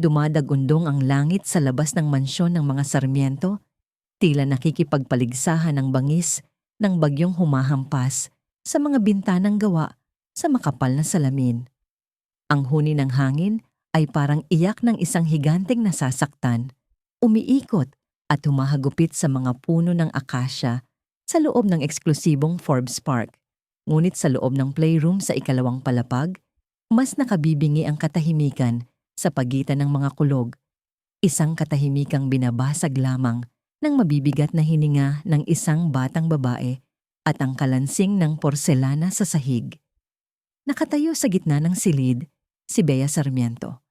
Dumadagundong ang langit sa labas ng mansyon ng mga Sarmiento, tila nakikipagpaligsahan ng bangis ng bagyong humahampas sa mga bintanang gawa sa makapal na salamin. Ang huni ng hangin ay parang iyak ng isang higanteng nasasaktan, umiikot at humahagupit sa mga puno ng akasya sa loob ng eksklusibong Forbes Park. Ngunit sa loob ng playroom sa ikalawang palapag, mas nakabibingi ang katahimikan sa pagitan ng mga kulog, isang katahimikang binabasag lamang ng mabibigat na hininga ng isang batang babae at ang kalansing ng porselana sa sahig. Nakatayo sa gitna ng silid, si Bea Sarmiento.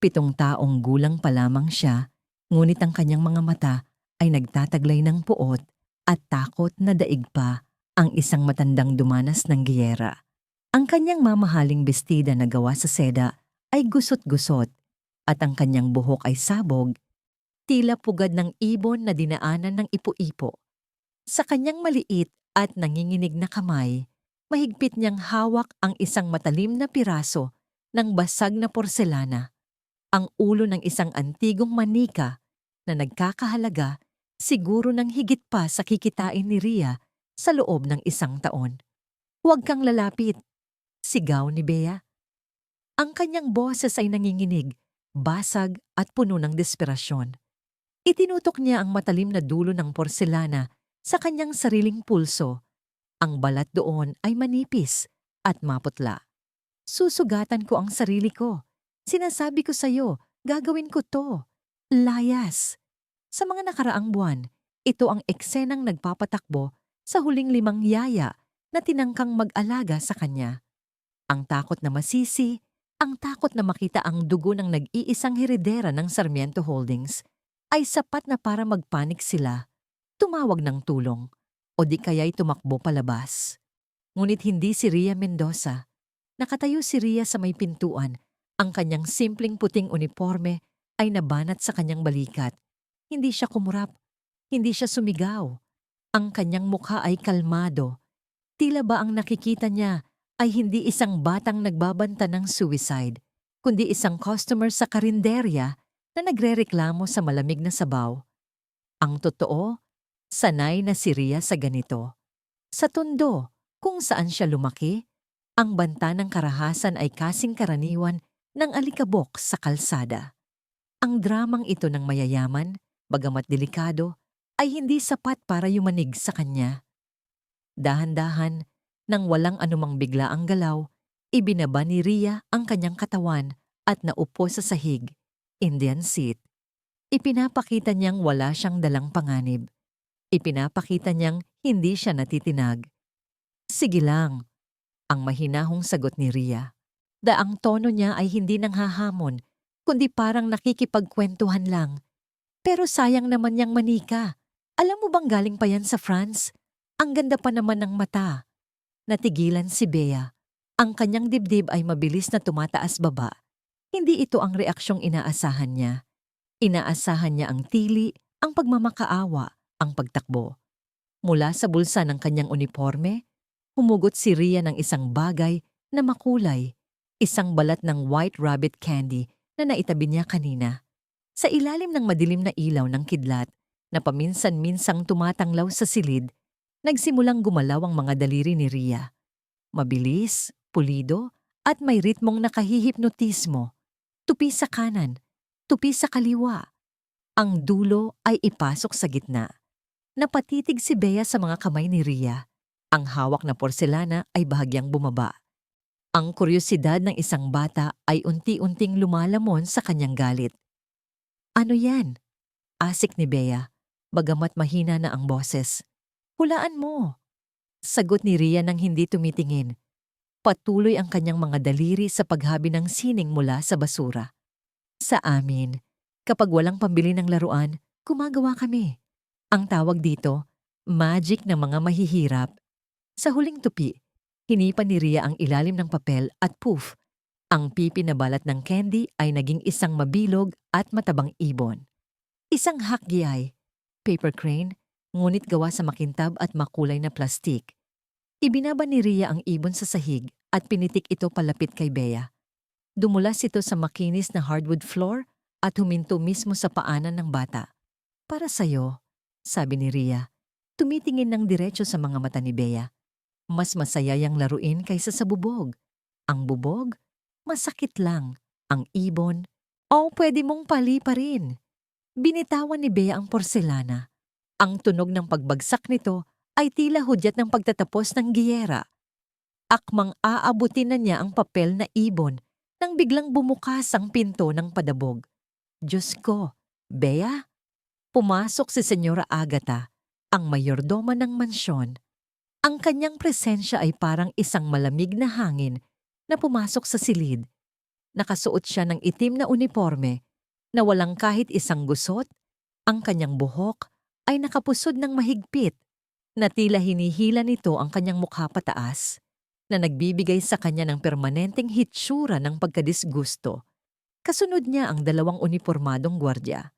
7 taong gulang pa lamang siya, ngunit ang kanyang mga mata ay nagtataglay ng puot at takot na daig pa ang isang matandang dumanas ng giyera. Ang kanyang mamahaling bestida na gawa sa seda ay gusot-gusot at ang kanyang buhok ay sabog, tila pugad ng ibon na dinaanan ng ipo-ipo. Sa kanyang maliit at nanginginig na kamay, mahigpit niyang hawak ang isang matalim na piraso ng basag na porselana, ang ulo ng isang antigong manika na nagkakahalaga siguro ng higit pa sa kikitain ni Ria sa loob ng 1 taon. "Huwag kang lalapit," sigaw ni Bea. Ang kanyang boses ay nanginginig, basag at puno ng desperasyon. Itinutok niya ang matalim na dulo ng porselana sa kanyang sariling pulso. Ang balat doon ay manipis at maputla. "Susugatan ko ang sarili ko. Sinasabi ko sa'yo, gagawin ko to. Layas." Sa mga nakaraang buwan, ito ang eksenang nagpapatakbo sa huling 5 yaya na tinangkang mag-alaga sa kanya. Ang takot na masisi, ang takot na makita ang dugo ng nag-iisang heredera ng Sarmiento Holdings ay sapat na para magpanik sila, tumawag ng tulong, o di kaya'y tumakbo palabas. Ngunit hindi si Ria Mendoza. Nakatayo si Ria sa may pintuan, ang kanyang simpleng puting uniforme ay nabanat sa kanyang balikat. Hindi siya kumurap, hindi siya sumigaw. Ang kanyang mukha ay kalmado. Tila ba ang nakikita niya ay hindi isang batang nagbabanta ng suicide, kundi isang customer sa karinderya na nagrereklamo sa malamig na sabaw. Ang totoo, sanay na si Ria sa ganito. Sa Tondo, kung saan siya lumaki, ang banta ng karahasan ay kasing karaniwan ng alikabok sa kalsada. Ang dramang ito ng mayayaman, bagamat delikado, ay hindi sapat para yumanig sa kanya. Dahan-dahan, nang walang anumang biglaang galaw, ibinaba ni Ria ang kanyang katawan at naupo sa sahig, Indian seat. Ipinapakita niyang wala siyang dalang panganib. Ipinapakita niyang hindi siya natitinag. "Sige lang," ang mahinahong sagot ni Ria. Ang tono niya ay hindi nanghahamon, kundi parang nakikipagkwentuhan lang. "Pero sayang naman niyang manika. Alam mo bang galing pa yan sa France? Ang ganda pa naman ng mata." Natigilan si Bea. Ang kanyang dibdib ay mabilis na tumataas baba. Hindi ito ang reaksyong inaasahan niya. Inaasahan niya ang tili, ang pagmamakaawa, ang pagtakbo. Mula sa bulsa ng kanyang uniforme, humugot si Ria ng isang bagay na makulay, isang balat ng white rabbit candy na naitabi niya kanina. Sa ilalim ng madilim na ilaw ng kidlat na paminsan-minsang tumatanglaw sa silid, nagsimulang gumalaw ang mga daliri ni Ria. Mabilis, pulido, at may ritmong nakahihipnotismo. Tupi sa kanan, tupi sa kaliwa. Ang dulo ay ipasok sa gitna. Napatitig si Bea sa mga kamay ni Ria. Ang hawak na porselana ay bahagyang bumaba. Ang kuryosidad ng isang bata ay unti-unting lumalamon sa kanyang galit. "Ano yan?" asik ni Bea, bagamat mahina na ang boses. "Hulaan mo." Sagot ni Ria nang hindi tumitingin. Patuloy ang kanyang mga daliri sa paghabi ng sining mula sa basura. "Sa amin, kapag walang pambili ng laruan, gumagawa kami. Ang tawag dito, magic ng mga mahihirap." Sa huling tupi, hinipan ni Ria ang ilalim ng papel at poof, ang pipi na balat ng candy ay naging isang mabilog at matabang ibon. Isang hakgyay, paper crane, ngunit gawa sa makintab at makulay na plastik. Ibinaba ni Ria ang ibon sa sahig at pinitik ito palapit kay Bea. Dumulas ito sa makinis na hardwood floor at huminto mismo sa paanan ng bata. Para sa'yo, sabi ni Ria, tumitingin ng diretso sa mga mata ni Bea. Mas masaya yang laruin kaysa sa bubog. Ang bubog, masakit lang. Ang ibon, pwede mong pali pa rin. Binitawan ni Bea ang porselana. Ang tunog ng pagbagsak nito ay tila hudyat ng pagtatapos ng giyera. Akmang aabutin na niya ang papel na ibon nang biglang bumukas ang pinto ng padabog. Diyos ko, Bea? Pumasok si Senyora Agatha, ang mayordoma ng mansyon. Ang kanyang presensya ay parang isang malamig na hangin na pumasok sa silid. Nakasuot siya ng itim na uniforme na walang kahit isang gusot. Ang kanyang buhok ay nakapusod ng mahigpit na tila hinihila nito ang kanyang mukha pataas na nagbibigay sa kanya ng permanenteng hitsura ng pagkadisgusto. Kasunod niya ang 2 unipormadong gwardya.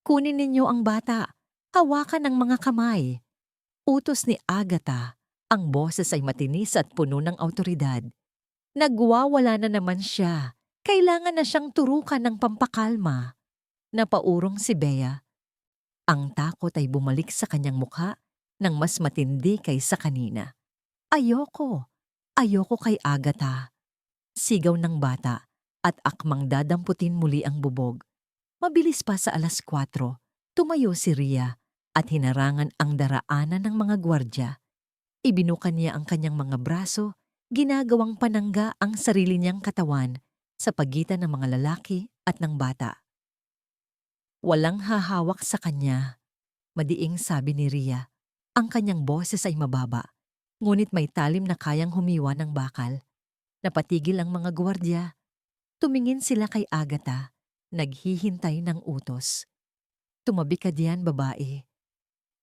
Kunin ninyo ang bata, hawakan ang mga kamay. Utos ni Agatha, ang boses ay matinis at puno ng awtoridad. Nagwawala na naman siya. Kailangan na siyang turukan ng pampakalma. Napaurong si Bea. Ang takot ay bumalik sa kanyang mukha nang mas matindi kaysa kanina. Ayoko kay Agatha. Sigaw ng bata at akmang dadamputin muli ang bubog. Mabilis pa sa 4:00, tumayo si Ria at hinarangan ang daraanan ng mga gwardya. Ibinukan niya ang kanyang mga braso, ginagawang panangga ang sarili niyang katawan sa pagitan ng mga lalaki at ng bata. Walang hahawak sa kanya, madiing sabi ni Ria. Ang kanyang boses ay mababa, ngunit may talim na kayang humiwa ng bakal. Napatigil ang mga gwardya. Tumingin sila kay Agatha, naghihintay ng utos. Tumabi ka diyan, babae.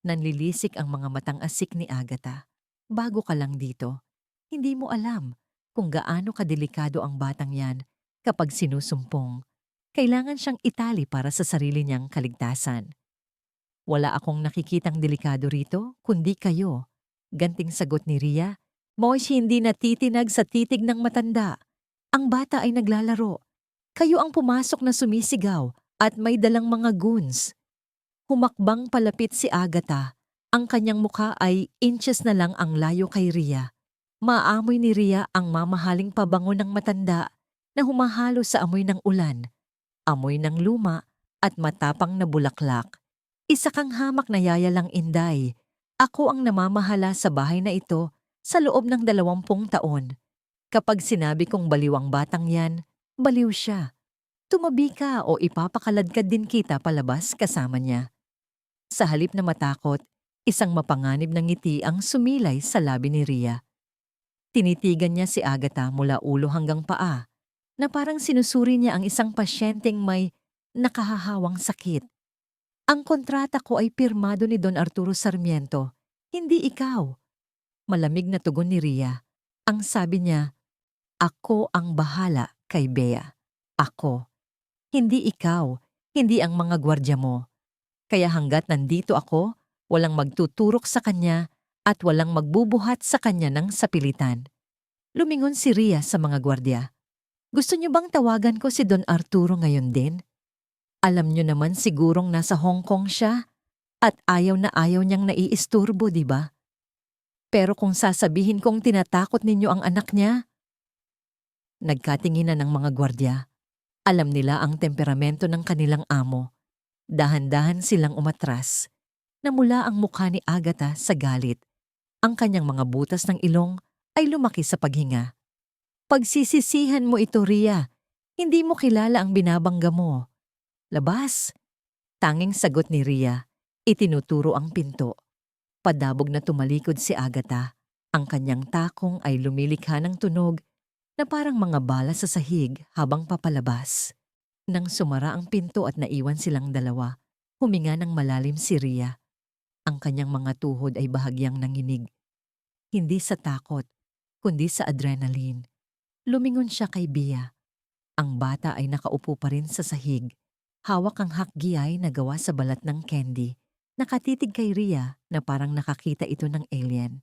Nanlilisik ang mga matang asik ni Agatha. Bago ka lang dito, hindi mo alam kung gaano kadelikado ang batang yan kapag sinusumpong. Kailangan siyang itali para sa sarili niyang kaligtasan. Wala akong nakikitang delikado rito, kundi kayo. Ganting sagot ni Ria. Moish hindi natitinag sa titig ng matanda. Ang bata ay naglalaro. Kayo ang pumasok na sumisigaw at may dalang mga goons. Humakbang palapit si Agatha. Ang kanyang mukha ay inches na lang ang layo kay Ria. Maamoy ni Ria ang mamahaling pabango ng matanda na humahalo sa amoy ng ulan, amoy ng luma at matapang na bulaklak. Isa kang hamak na yayalang inday. Ako ang namamahala sa bahay na ito sa loob ng 20 taon. Kapag sinabi kong baliw ang batang yan, baliw siya. Tumabi ka o ipapakaladkad din kita palabas kasama niya. Sa halip na matakot, isang mapanganib na ngiti ang sumilay sa labi ni Ria. Tinitigan niya si Agatha mula ulo hanggang paa, na parang sinusuri niya ang isang pasyenteng may nakahahawang sakit. Ang kontrata ko ay pirmado ni Don Arturo Sarmiento, hindi ikaw. Malamig na tugon ni Ria. Ang sabi niya, ako ang bahala kay Bea. Ako. Hindi ikaw, hindi ang mga gwardya mo. Kaya hanggat nandito ako, walang magtuturok sa kanya at walang magbubuhat sa kanya ng sapilitan. Lumingon si Ria sa mga gwardya. Gusto niyo bang tawagan ko si Don Arturo ngayon din? Alam niyo naman sigurong nasa Hong Kong siya at ayaw na ayaw niyang naiisturbo, di ba? Pero kung sasabihin kong tinatakot ninyo ang anak niya, nagkatinginan ng mga gwardya. Alam nila ang temperamento ng kanilang amo. Dahan-dahan silang umatras. Namula ang mukha ni Agatha sa galit. Ang kanyang mga butas ng ilong ay lumaki sa paghinga. Pagsisisihan mo ito, Ria. Hindi mo kilala ang binabangga mo. Labas! Tanging sagot ni Ria. Itinuturo ang pinto. Padabog na tumalikod si Agatha. Ang kanyang takong ay lumilikha ng tunog na parang mga bala sa sahig habang papalabas. Nang sumara ang pinto at naiwan silang dalawa, huminga ng malalim si Ria. Ang kanyang mga tuhod ay bahagyang nanginig. Hindi sa takot, kundi sa adrenaline. Lumingon siya kay Bea. Ang bata ay nakaupo pa rin sa sahig. Hawak ang hakgiyay na gawa sa balat ng candy. Nakatitig kay Ria na parang nakakita ito ng alien.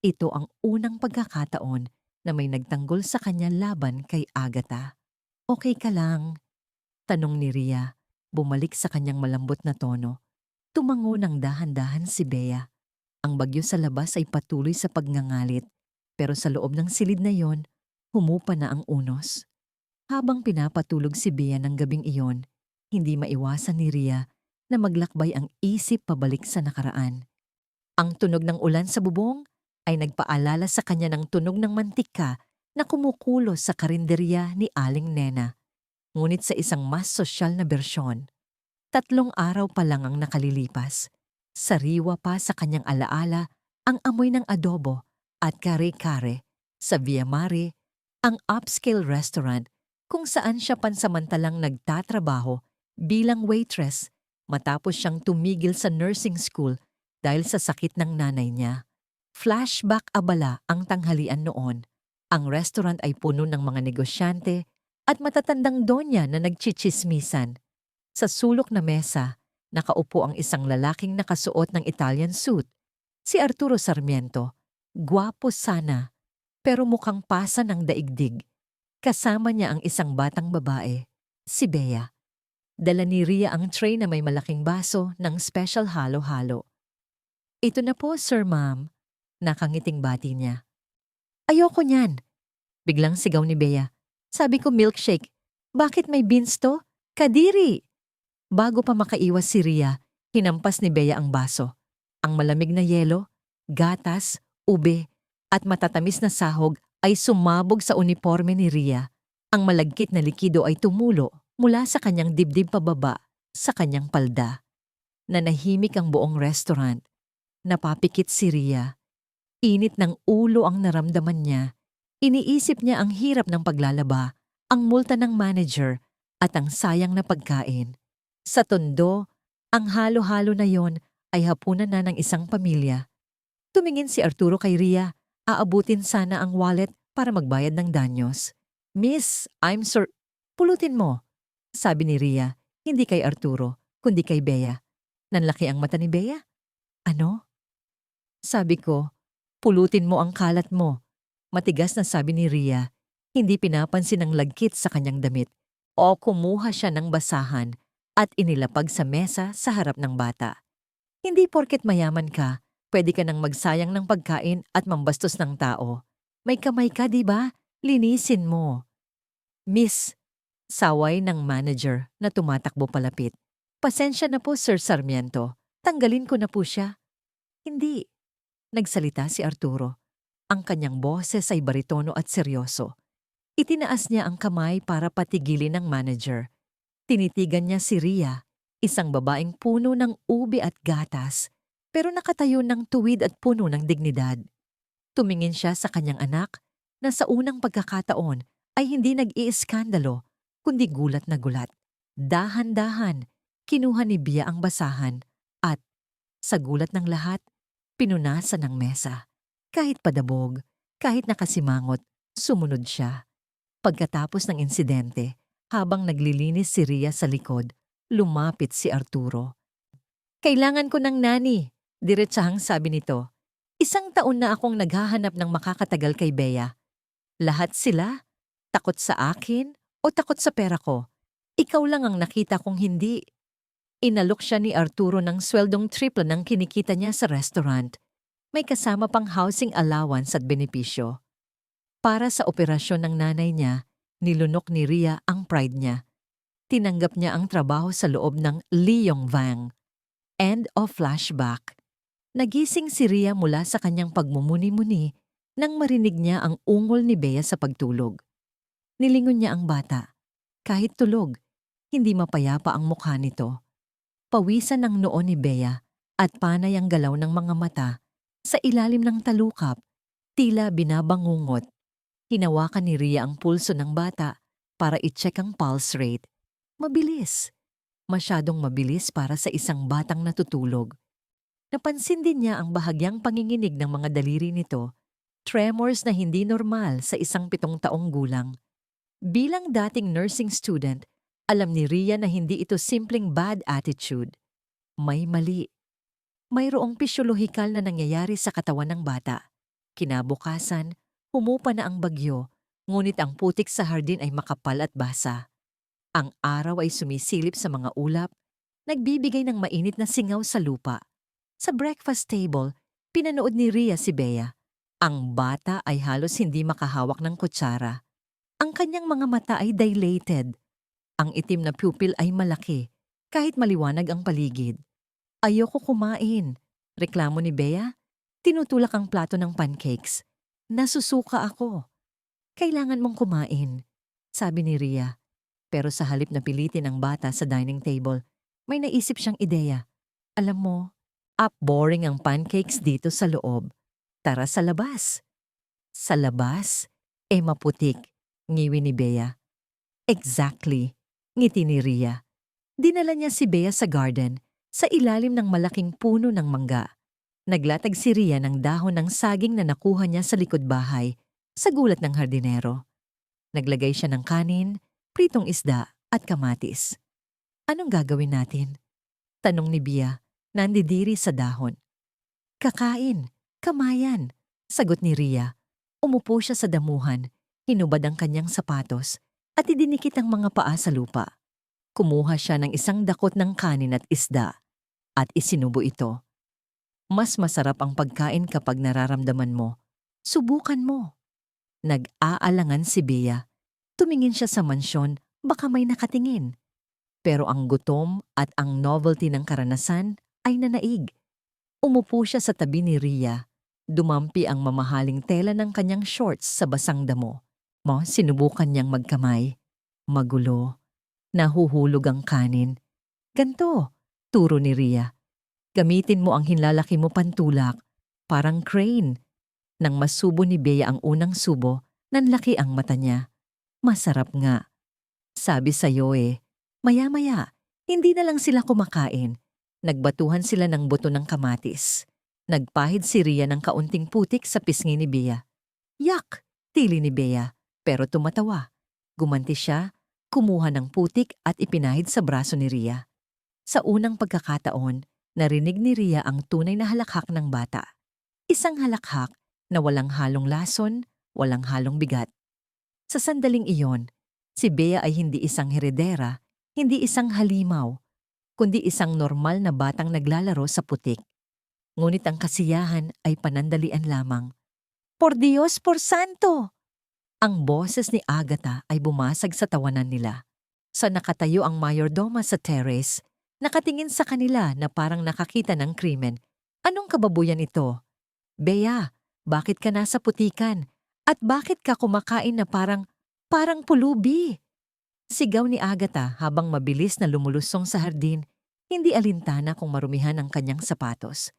Ito ang unang pagkakataon na may nagtanggol sa kanya laban kay Agatha. Okay ka lang. Tanong ni Ria, bumalik sa kanyang malambot na tono. Tumango ng dahan-dahan si Bea. Ang bagyo sa labas ay patuloy sa pagngangalit, pero sa loob ng silid na yon, humupa na ang unos. Habang pinapatulog si Bea ng gabing iyon, hindi maiwasan ni Ria na maglakbay ang isip pabalik sa nakaraan. Ang tunog ng ulan sa bubong ay nagpaalala sa kanya ng tunog ng mantika na kumukulo sa karinderya ni Aling Nena. Ngunit sa isang mas sosyal na bersyon, 3 araw pa lang ang nakalilipas. Sariwa pa sa kanyang alaala ang amoy ng adobo at kare-kare sa Via Mare, ang upscale restaurant kung saan siya pansamantalang nagtatrabaho bilang waitress matapos siyang tumigil sa nursing school dahil sa sakit ng nanay niya. Flashback abala ang tanghalian noon. Ang restaurant ay puno ng mga negosyante at matatandang donya na nagchichismisan. Sa sulok na mesa, nakaupo ang isang lalaking nakasuot ng Italian suit, si Arturo Sarmiento. Gwapo sana, pero mukhang pasa ng daigdig. Kasama niya ang isang batang babae, si Bea. Dala ni Ria ang tray na may malaking baso ng special halo-halo. "Ito na po, Sir Ma'am," nakangiting bati niya. "Ayoko niyan," biglang sigaw ni Bea. "Sabi ko milkshake. Bakit may beans to? Kadiri!" Bago pa makaiwas si Ria, hinampas ni Bea ang baso. Ang malamig na yelo, gatas, ube, at matatamis na sahog ay sumabog sa uniforme ni Ria. Ang malagkit na likido ay tumulo mula sa kanyang dibdib pababa sa kanyang palda. Nanahimik ang buong restaurant. Napapikit si Ria. Init ng ulo ang naramdaman niya. Iniisip niya ang hirap ng paglalaba, ang multa ng manager, at ang sayang na pagkain. Sa tondo, ang halo-halo na yon ay hapunan na ng isang pamilya. Tumingin si Arturo kay Ria, aabutin sana ang wallet para magbayad ng danyos. "Miss, I'm sorry." "Pulutin mo," sabi ni Ria, hindi kay Arturo, kundi kay Bea. Nanlaki ang mata ni Bea. "Ano?" "Sabi ko, pulutin mo ang kalat mo." Matigas na sabi ni Ria, hindi pinapansin ang lagkit sa kanyang damit. O kumuha siya ng basahan at inilapag sa mesa sa harap ng bata. "Hindi porket mayaman ka, pwede ka nang magsayang ng pagkain at mambastos ng tao. May kamay ka, di ba? Linisin mo." "Miss," saway ng manager na tumatakbo palapit. "Pasensya na po, Sir Sarmiento. Tanggalin ko na po siya." "Hindi," nagsalita si Arturo. Ang kanyang boses ay baritono at seryoso. Itinaas niya ang kamay para patigilin ng manager. Tinitigan niya si Ria, isang babaeng puno ng ube at gatas, pero nakatayo ng tuwid at puno ng dignidad. Tumingin siya sa kanyang anak na sa unang pagkakataon ay hindi nag-iiskandalo, kundi gulat na gulat. Dahan-dahan, kinuha ni Bea ang basahan at, sa gulat ng lahat, pinunasan ng mesa. Kahit padabog, kahit nakasimangot, sumunod siya. Pagkatapos ng insidente, habang naglilinis si Ria sa likod, lumapit si Arturo. "Kailangan ko ng nani," diretsahang sabi nito. "1 taon na akong naghahanap ng makakatagal kay Bea. Lahat sila, takot sa akin o takot sa pera ko. Ikaw lang ang nakita kong hindi." Inalok siya ni Arturo ng sweldong triple ng kinikita niya sa restaurant. May kasama pang housing allowance at benepisyo. Para sa operasyon ng nanay niya, nilunok ni Ria ang pride niya. Tinanggap niya ang trabaho sa loob ng Leong Vang. End of flashback. Nagising si Ria mula sa kanyang pagmumuni-muni nang marinig niya ang ungol ni Bea sa pagtulog. Nilingon niya ang bata. Kahit tulog, hindi mapayapa ang mukha nito. Pawisan ng noo ni Bea at panay ang galaw ng mga mata. Sa ilalim ng talukap, tila binabangungot. Hinawakan ni Ria ang pulso ng bata para i-check ang pulse rate. Mabilis. Masyadong mabilis para sa isang batang natutulog. Napansin din niya ang bahagyang panginginig ng mga daliri nito, tremors na hindi normal sa isang 7 taong gulang. Bilang dating nursing student, alam ni Ria na hindi ito simpleng bad attitude. May mali. Mayroong pisyolohikal na nangyayari sa katawan ng bata. Kinabukasan, humupa na ang bagyo, ngunit ang putik sa hardin ay makapal at basa. Ang araw ay sumisilip sa mga ulap, nagbibigay ng mainit na singaw sa lupa. Sa breakfast table, pinanood ni Rhea si Bea. Ang bata ay halos hindi makahawak ng kutsara. Ang kanyang mga mata ay dilated. Ang itim na pupil ay malaki, kahit maliwanag ang paligid. Ayoko kumain, reklamo ni Bea. Tinutulak ang plato ng pancakes. Nasusuka ako. Kailangan mong kumain, sabi ni Rhea. Pero sa halip na pilitin ang bata sa dining table, may naisip siyang ideya. Alam mo, boring ang pancakes dito sa loob. Tara sa labas. Sa labas? Maputik, ngiwi ni Bea. Exactly, ngiti ni Rhea. Dinala niya si Bea sa garden, sa ilalim ng malaking puno ng mangga. Naglatag si Rhea ng dahon ng saging na nakuha niya sa likod bahay, sa gulat ng hardinero. Naglagay siya ng kanin, pritong isda at kamatis. Anong gagawin natin? Tanong ni Bea, nandidiri sa dahon. Kakain, kamayan, sagot ni Rhea. Umupo siya sa damuhan, hinubad ang kanyang sapatos at idinikit ang mga paa sa lupa. Kumuha siya ng isang dakot ng kanin at isda at isinubo ito. Mas masarap ang pagkain kapag nararamdaman mo. Subukan mo. Nag-aalangan si Bea. Tumingin siya sa mansyon, baka may nakatingin. Pero ang gutom at ang novelty ng karanasan ay nanaig. Umupo siya sa tabi ni Rhea. Dumampi ang mamahaling tela ng kanyang shorts sa basang damo. Sinubukan niyang magkamay. Magulo. Nahuhulog ang kanin. Ganto, turo ni Rhea. Gamitin mo ang hinlalaki mo pantulak, parang crane. Nang masubo ni Bea ang unang subo, nanlaki ang mata niya. Masarap nga. Sabi sa'yo maya-maya, hindi na lang sila kumakain. Nagbatuhan sila ng buto ng kamatis. Nagpahid si Rhea ng kaunting putik sa pisngi ni Bea. Yak! Tili ni Bea, pero tumatawa. Gumanti siya, kumuha ng putik at ipinahid sa braso ni Rhea. Sa unang pagkakataon, narinig ni Rhea ang tunay na halakhak ng bata. Isang halakhak na walang halong lason, walang halong bigat. Sa sandaling iyon, si Bea ay hindi isang heredera, hindi isang halimaw, kundi isang normal na batang naglalaro sa putik. Ngunit ang kasiyahan ay panandalian lamang. Por Dios, por Santo! Ang boses ni Agatha ay bumasag sa tawanan nila. Sa nakatayo ang mayordoma sa terrace, nakatingin sa kanila na parang nakakita ng krimen. Anong kababuyan ito? Bea, bakit ka nasa putikan? At bakit ka kumakain na parang pulubi? Sigaw ni Agatha habang mabilis na lumulusong sa hardin, hindi alintana kung marumihan ang kanyang sapatos.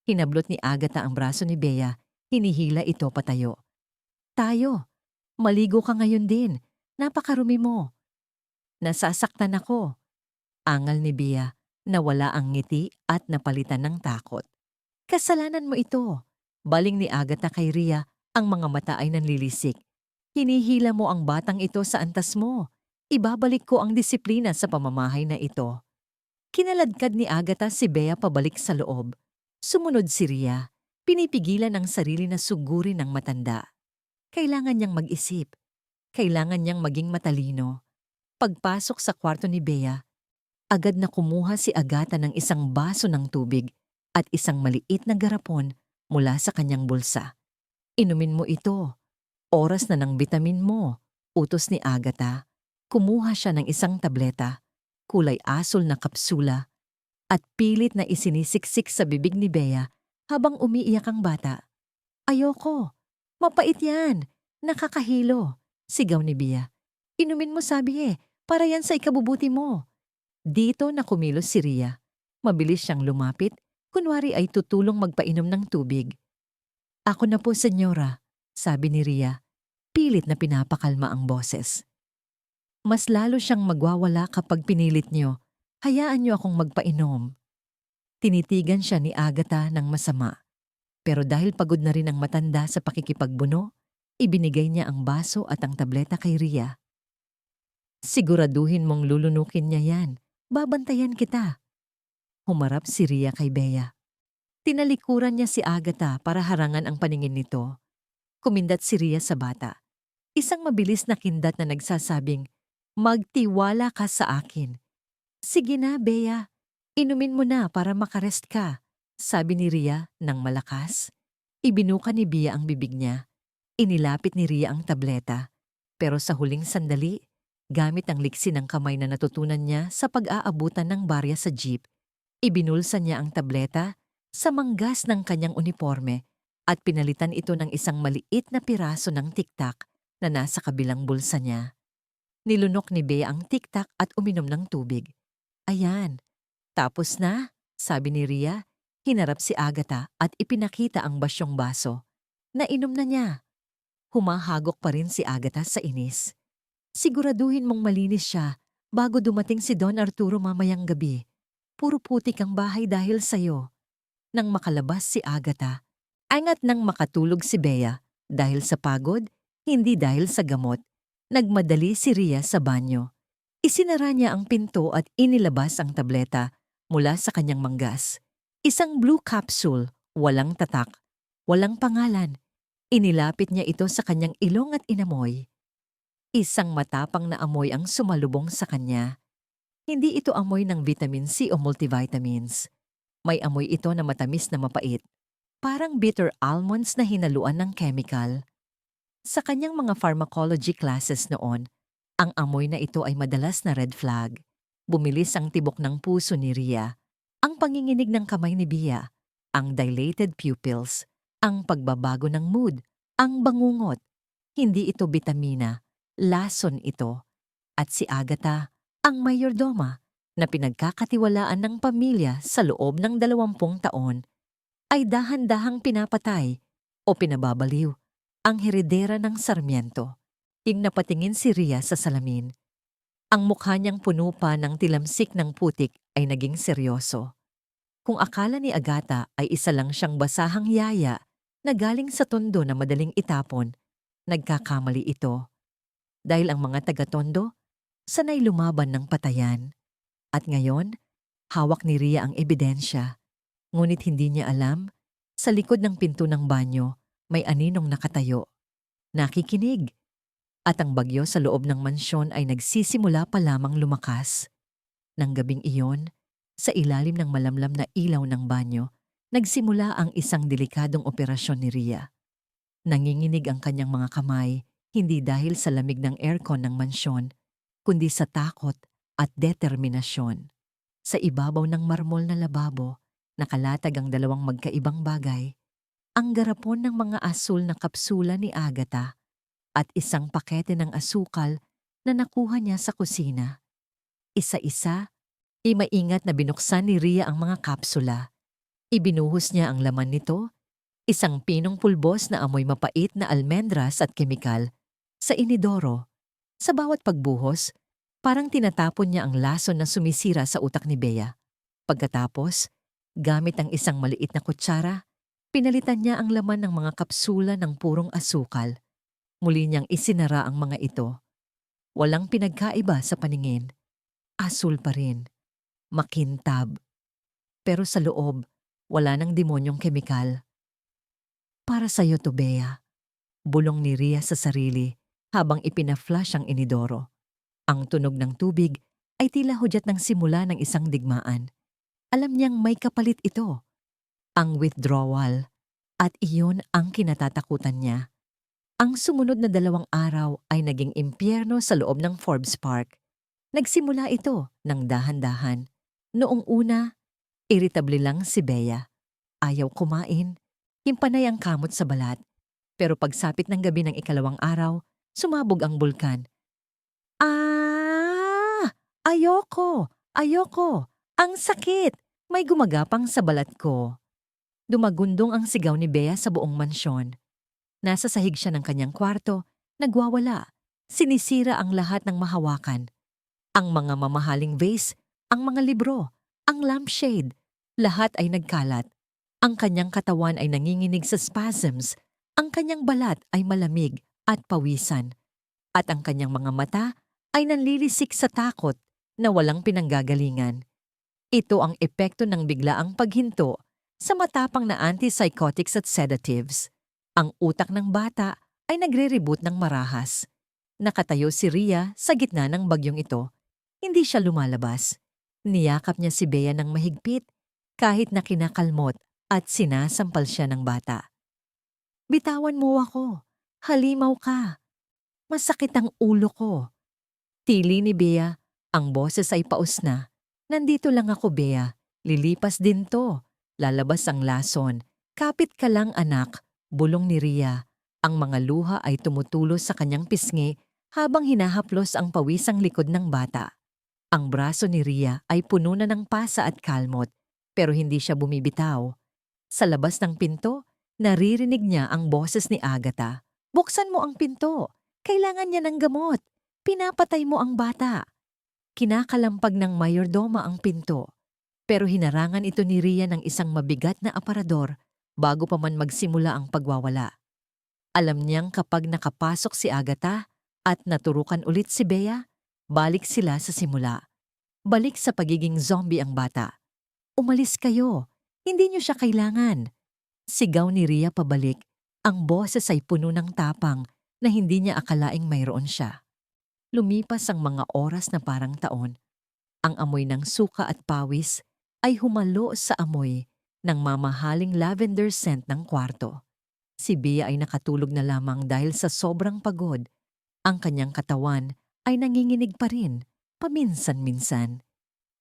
Hinablot ni Agatha ang braso ni Bea, hinihila ito patayo. Tayo, maligo ka ngayon din, napakarumi mo. Nasasaktan ako. Angal ni Bea, nawala ang ngiti at napalitan ng takot. Kasalanan mo ito. Baling ni Agatha kay Rhea, ang mga mata ay nanlilisik. Hinihila mo ang batang ito sa antas mo. Ibabalik ko ang disiplina sa pamamahay na ito. Kinaladkad ni Agatha si Bea pabalik sa loob. Sumunod si Rhea, pinipigilan ang sarili na sugurin ng matanda. Kailangan niyang mag-isip. Kailangan niyang maging matalino. Pagpasok sa kwarto ni Bea, agad na kumuha si Agatha ng isang baso ng tubig at isang maliit na garapon mula sa kanyang bulsa. Inumin mo ito. Oras na ng bitamin mo, utos ni Agatha. Kumuha siya ng isang tableta, kulay asul na kapsula, at pilit na isinisiksik sa bibig ni Bea habang umiiyak ang bata. Ayoko. Mapait yan. Nakakahilo. Sigaw ni Bea. Inumin mo sabi para yan sa ikabubuti mo. Dito na kumilos si Rhea. Mabilis siyang lumapit, kunwari ay tutulong magpainom ng tubig. Ako na po, senyora, sabi ni Rhea. Pilit na pinapakalma ang boses. Mas lalo siyang magwawala kapag pinilit niyo. Hayaan niyo akong magpainom. Tinitigan siya ni Agatha ng masama. Pero dahil pagod na rin ang matanda sa pakikipagbuno, ibinigay niya ang baso at ang tableta kay Rhea. Siguraduhin mong lulunukin niya yan. Babantayan kita. Humarap si Rhea kay Bea. Tinalikuran niya si Agatha para harangan ang paningin nito. Kumindat si Rhea sa bata. Isang mabilis na kindat na nagsasabing, Magtiwala ka sa akin. Sige na, Bea. Inumin mo na para makarest ka, sabi ni Ria ng malakas. Ibinuka ni Bea ang bibig niya. Inilapit ni Ria ang tableta. Pero sa huling sandali, gamit ang liksi ng kamay na natutunan niya sa pag-aabutan ng barya sa jeep, ibinulsa niya ang tableta sa manggas ng kanyang uniforme at pinalitan ito ng isang maliit na piraso ng tiktak na nasa kabilang bulsa niya. Nilunok ni Bea ang tiktak at uminom ng tubig. Ayan, tapos na, sabi ni Ria. Hinarap si Agatha at ipinakita ang basyong baso. Nainom na niya. Humahagok pa rin si Agatha sa inis. Siguraduhin mong malinis siya bago dumating si Don Arturo mamayang gabi. Puro putik ang bahay dahil sa'yo. Nang makalabas si Agatha, angat nang makatulog si Bea dahil sa pagod, hindi dahil sa gamot. Nagmadali si Ria sa banyo. Isinara niya ang pinto at inilabas ang tableta mula sa kanyang manggas. Isang blue capsule, walang tatak, walang pangalan. Inilapit niya ito sa kanyang ilong at inamoy. Isang matapang na amoy ang sumalubong sa kanya. Hindi ito amoy ng vitamin C o multivitamins. May amoy ito na matamis na mapait. Parang bitter almonds na hinaluan ng chemical. Sa kanyang mga pharmacology classes noon, ang amoy na ito ay madalas na red flag. Bumilis ang tibok ng puso ni Ria, ang panginginig ng kamay ni Bea, ang dilated pupils, ang pagbabago ng mood, ang bangungot. Hindi ito bitamina, lason ito. At si Agatha, ang mayordoma, na pinagkakatiwalaan ng pamilya sa loob ng 20 taon, ay dahan-dahang pinapatay o pinababaliw ang heredera ng Sarmiento. Ing napatingin si Ria sa salamin. Ang mukha niyang puno pa ng tilamsik ng putik ay naging seryoso. Kung akala ni Agatha ay isa lang siyang basahang yaya na galing sa tondo na madaling itapon, nagkakamali ito. Dahil ang mga taga-tondo, sanay lumaban ng patayan. At ngayon, hawak ni Ria ang ebidensya. Ngunit hindi niya alam, sa likod ng pinto ng banyo, may aninong nakatayo. Nakikinig. At ang bagyo sa loob ng mansyon ay nagsisimula pa lamang lumakas. Nang gabing iyon, sa ilalim ng malamlam na ilaw ng banyo, nagsimula ang isang delikadong operasyon ni Ria. Nanginginig ang kanyang mga kamay, hindi dahil sa lamig ng aircon ng mansyon, kundi sa takot at determinasyon. Sa ibabaw ng marmol na lababo, nakalatag ang dalawang magkaibang bagay, ang garapon ng mga asul na kapsula ni Agatha at isang pakete ng asukal na nakuha niya sa kusina. Isa-isa, maingat na binuksan ni Ria ang mga kapsula. Ibinuhos niya ang laman nito, isang pinong pulbos na amoy mapait na almendras at kemikal, sa inidoro. Sa bawat pagbuhos, parang tinatapon niya ang lason na sumisira sa utak ni Bea. Pagkatapos, gamit ang isang maliit na kutsara, pinalitan niya ang laman ng mga kapsula ng purong asukal. Muli niyang isinara ang mga ito. Walang pinagkaiba sa paningin. Asul pa rin. Makintab. Pero sa loob, wala nang demonyong kemikal. Para sa'yo to, Bea. Bulong ni Ria sa sarili habang ipina-flush ang inidoro. Ang tunog ng tubig ay tila hudyat ng simula ng isang digmaan. Alam niyang may kapalit ito. Ang withdrawal. At iyon ang kinatatakutan niya. Ang sumunod na 2 araw ay naging impyerno sa loob ng Forbes Park. Nagsimula ito ng dahan-dahan. Noong una, irritable lang si Bea. Ayaw kumain, himpanay ang kamot sa balat. Pero pagsapit ng gabi ng 2 araw, sumabog ang bulkan. Ayoko! Ayoko! Ang sakit! May gumagapang sa balat ko. Dumagundong ang sigaw ni Bea sa buong mansyon. Nasa sahig siya ng kanyang kwarto, nagwawala. Sinisira ang lahat ng mahawakan. Ang mga mamahaling vase, ang mga libro, ang lampshade, lahat ay nagkalat. Ang kanyang katawan ay nanginginig sa spasms, ang kanyang balat ay malamig at pawisan, at ang kanyang mga mata ay nanlilisik sa takot na walang pinanggagalingan. Ito ang epekto ng biglaang paghinto sa matapang na antipsychotics at sedatives. Ang utak ng bata ay nagre-reboot ng marahas. Nakatayo si Ria sa gitna ng bagyong ito. Hindi siya lumalabas. Niyakap niya si Bea ng mahigpit kahit na kinakalmot at sinasampal siya ng bata. Bitawan mo ako. Halimaw ka. Masakit ang ulo ko. Tili ni Bea, ang boses ay paus na. Nandito lang ako, Bea. Lilipas din to. Lalabas ang lason. Kapit ka lang, anak. Bulong ni Ria. Ang mga luha ay tumutulos sa kanyang pisngi habang hinahaplos ang pawisang likod ng bata. Ang braso ni Ria ay puno na ng pasa at kalmot, pero hindi siya bumibitaw. Sa labas ng pinto, naririnig niya ang boses ni Agatha. Buksan mo ang pinto. Kailangan niya ng gamot. Pinapatay mo ang bata. Kinakalampag ng mayordoma ang pinto. Pero hinarangan ito ni Ria ng isang mabigat na aparador bago pa man magsimula ang pagwawala. Alam niyang kapag nakapasok si Agatha at naturukan ulit si Bea, balik sila sa simula. Balik sa pagiging zombie ang bata. Umalis kayo. Hindi niyo siya kailangan. Sigaw ni Ria pabalik. Ang boses ay puno ng tapang na hindi niya akalaing mayroon siya. Lumipas ang mga oras na parang taon. Ang amoy ng suka at pawis ay humalo sa amoy ng mamahaling lavender scent ng kwarto. Si Bea ay nakatulog na lamang dahil sa sobrang pagod. Ang kanyang katawan ay nanginginig pa rin, paminsan-minsan.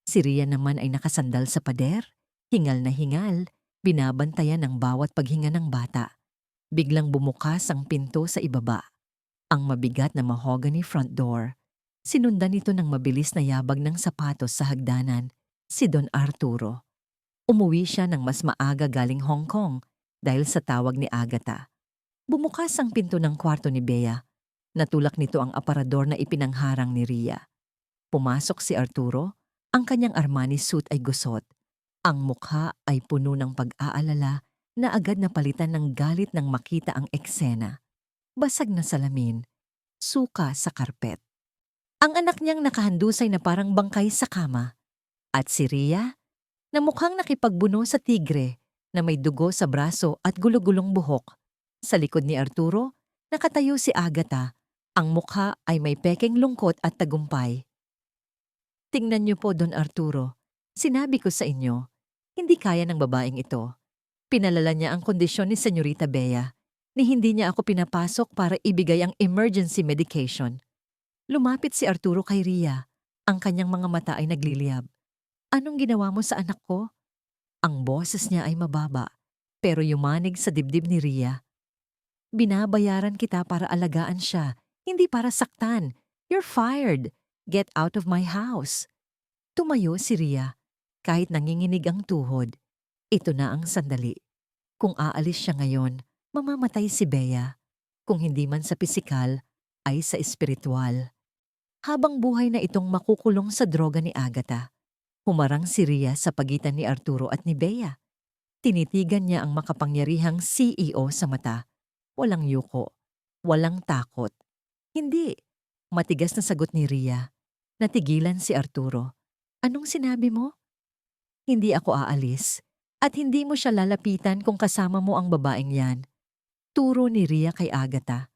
Si Ria naman ay nakasandal sa pader, hingal na hingal, binabantayan ang bawat paghinga ng bata. Biglang bumukas ang pinto sa ibaba. Ang mabigat na mahogany front door. Sinundan nito ng mabilis na yabag ng sapatos sa hagdanan, si Don Arturo. Umuwi siya ng mas maaga galing Hong Kong dahil sa tawag ni Agatha. Bumukas ang pinto ng kwarto ni Bea. Natulak nito ang aparador na ipinangharang ni Ria. Pumasok si Arturo, ang kanyang Armani suit ay gusot. Ang mukha ay puno ng pag-aalala na agad napalitan ng galit nang makita ang eksena. Basag na salamin, suka sa karpet. Ang anak niyang nakahandusay na parang bangkay sa kama. At si Ria, na mukhang nakipagbuno sa tigre na may dugo sa braso at gulugulong buhok. Sa likod ni Arturo, nakatayo si Agatha. Ang mukha ay may pekeng lungkot at tagumpay. Tingnan niyo po, Don Arturo. Sinabi ko sa inyo, hindi kaya ng babaeng ito. Pinalala niya ang kondisyon ni Senyorita Bea ni hindi niya ako pinapasok para ibigay ang emergency medication. Lumapit si Arturo kay Ria. Ang kanyang mga mata ay nagliliyab. Anong ginawa mo sa anak ko? Ang boses niya ay mababa, pero yumanig sa dibdib ni Ria. Binabayaran kita para alagaan siya, hindi para saktan. You're fired. Get out of my house. Tumayo si Ria, kahit nanginginig ang tuhod. Ito na ang sandali. Kung aalis siya ngayon, mamamatay si Bea. Kung hindi man sa pisikal, ay sa espiritual. Habang buhay na itong makukulong sa droga ni Agatha, humarang si Ria sa pagitan ni Arturo at ni Bea. Tinitigan niya ang makapangyarihang CEO sa mata. Walang yuko, walang takot. Hindi. Matigas na sagot ni Ria. Natigilan si Arturo. Anong sinabi mo? Hindi ako aalis. At hindi mo siya lalapitan kung kasama mo ang babaeng yan. Turo ni Ria kay Agatha.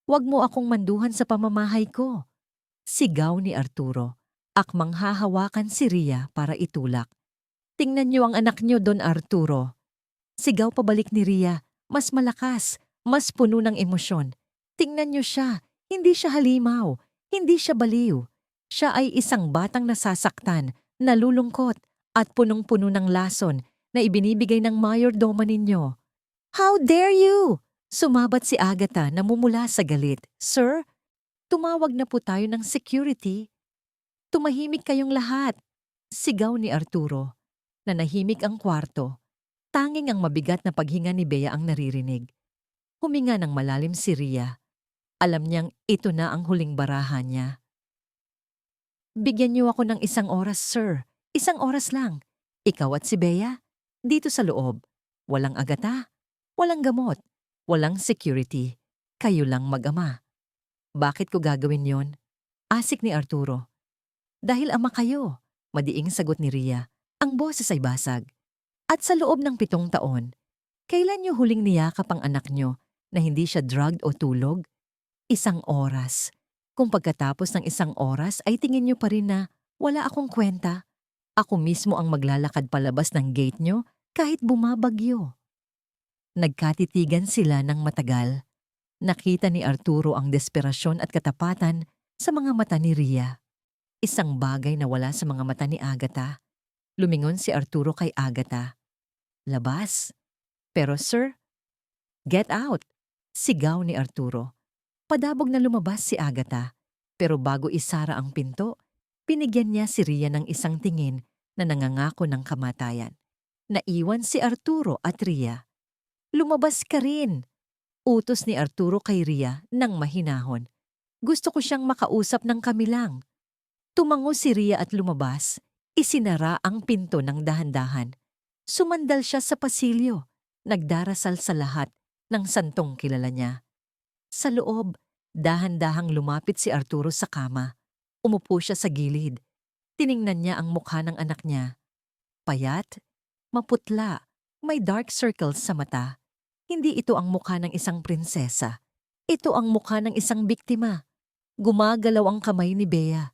Huwag mo akong manduhan sa pamamahay ko. Sigaw ni Arturo. Akmang hahawakan si Ria para itulak. Tingnan niyo ang anak niyo, Don Arturo. Sigaw pabalik ni Ria. Mas malakas, mas puno ng emosyon. Tingnan niyo siya. Hindi siya halimaw. Hindi siya baliw. Siya ay isang batang nasasaktan, nalulungkot, at punong-puno ng lason na ibinibigay ng mayordoma ninyo. How dare you? Sumabat si Agatha na mumula sa galit. Sir, tumawag na po tayo ng security. Tumahimik kayong lahat. Sigaw ni Arturo. Nanahimik ang kwarto. Tanging ang mabigat na paghinga ni Bea ang naririnig. Huminga ng malalim si Ria. Alam niyang ito na ang huling barahan niya. Bigyan niyo ako ng 1 oras, sir. 1 oras lang. Ikaw at si Bea, dito sa loob. Walang Agatha, walang gamot, walang security. Kayo lang mag-ama. Bakit ko gagawin yon? Asik ni Arturo. Dahil ama kayo, madiing sagot ni Ria. Ang boses ay basag. At sa loob ng 7 taon, kailan niyo huling niyakap ang anak niyo na hindi siya drugged o tulog? 1 oras. Kung pagkatapos ng isang oras ay tingin niyo pa rin na wala akong kwenta, ako mismo ang maglalakad palabas ng gate niyo kahit bumabagyo. Nagkatitigan sila ng matagal. Nakita ni Arturo ang desperasyon at katapatan sa mga mata ni Ria. Isang bagay na wala sa mga mata ni Agatha. Lumingon si Arturo kay Agatha. Labas. Pero sir, get out! Sigaw ni Arturo. Padabog na lumabas si Agatha. Pero bago isara ang pinto, binigyan niya si Ria ng isang tingin na nangangako ng kamatayan. Naiwan si Arturo at Ria. Lumabas ka rin! Utos ni Arturo kay Ria nang mahinahon. Gusto ko siyang makausap ng kami lang. Tumango si Ria at lumabas. Isinara ang pinto ng dahan-dahan. Sumandal siya sa pasilyo. Nagdarasal sa lahat ng santong kilala niya. Sa loob, dahan-dahang lumapit si Arturo sa kama. Umupo siya sa gilid. Tiningnan niya ang mukha ng anak niya. Payat, maputla, may dark circles sa mata. Hindi ito ang mukha ng isang prinsesa. Ito ang mukha ng isang biktima. Gumagalaw ang kamay ni Bea.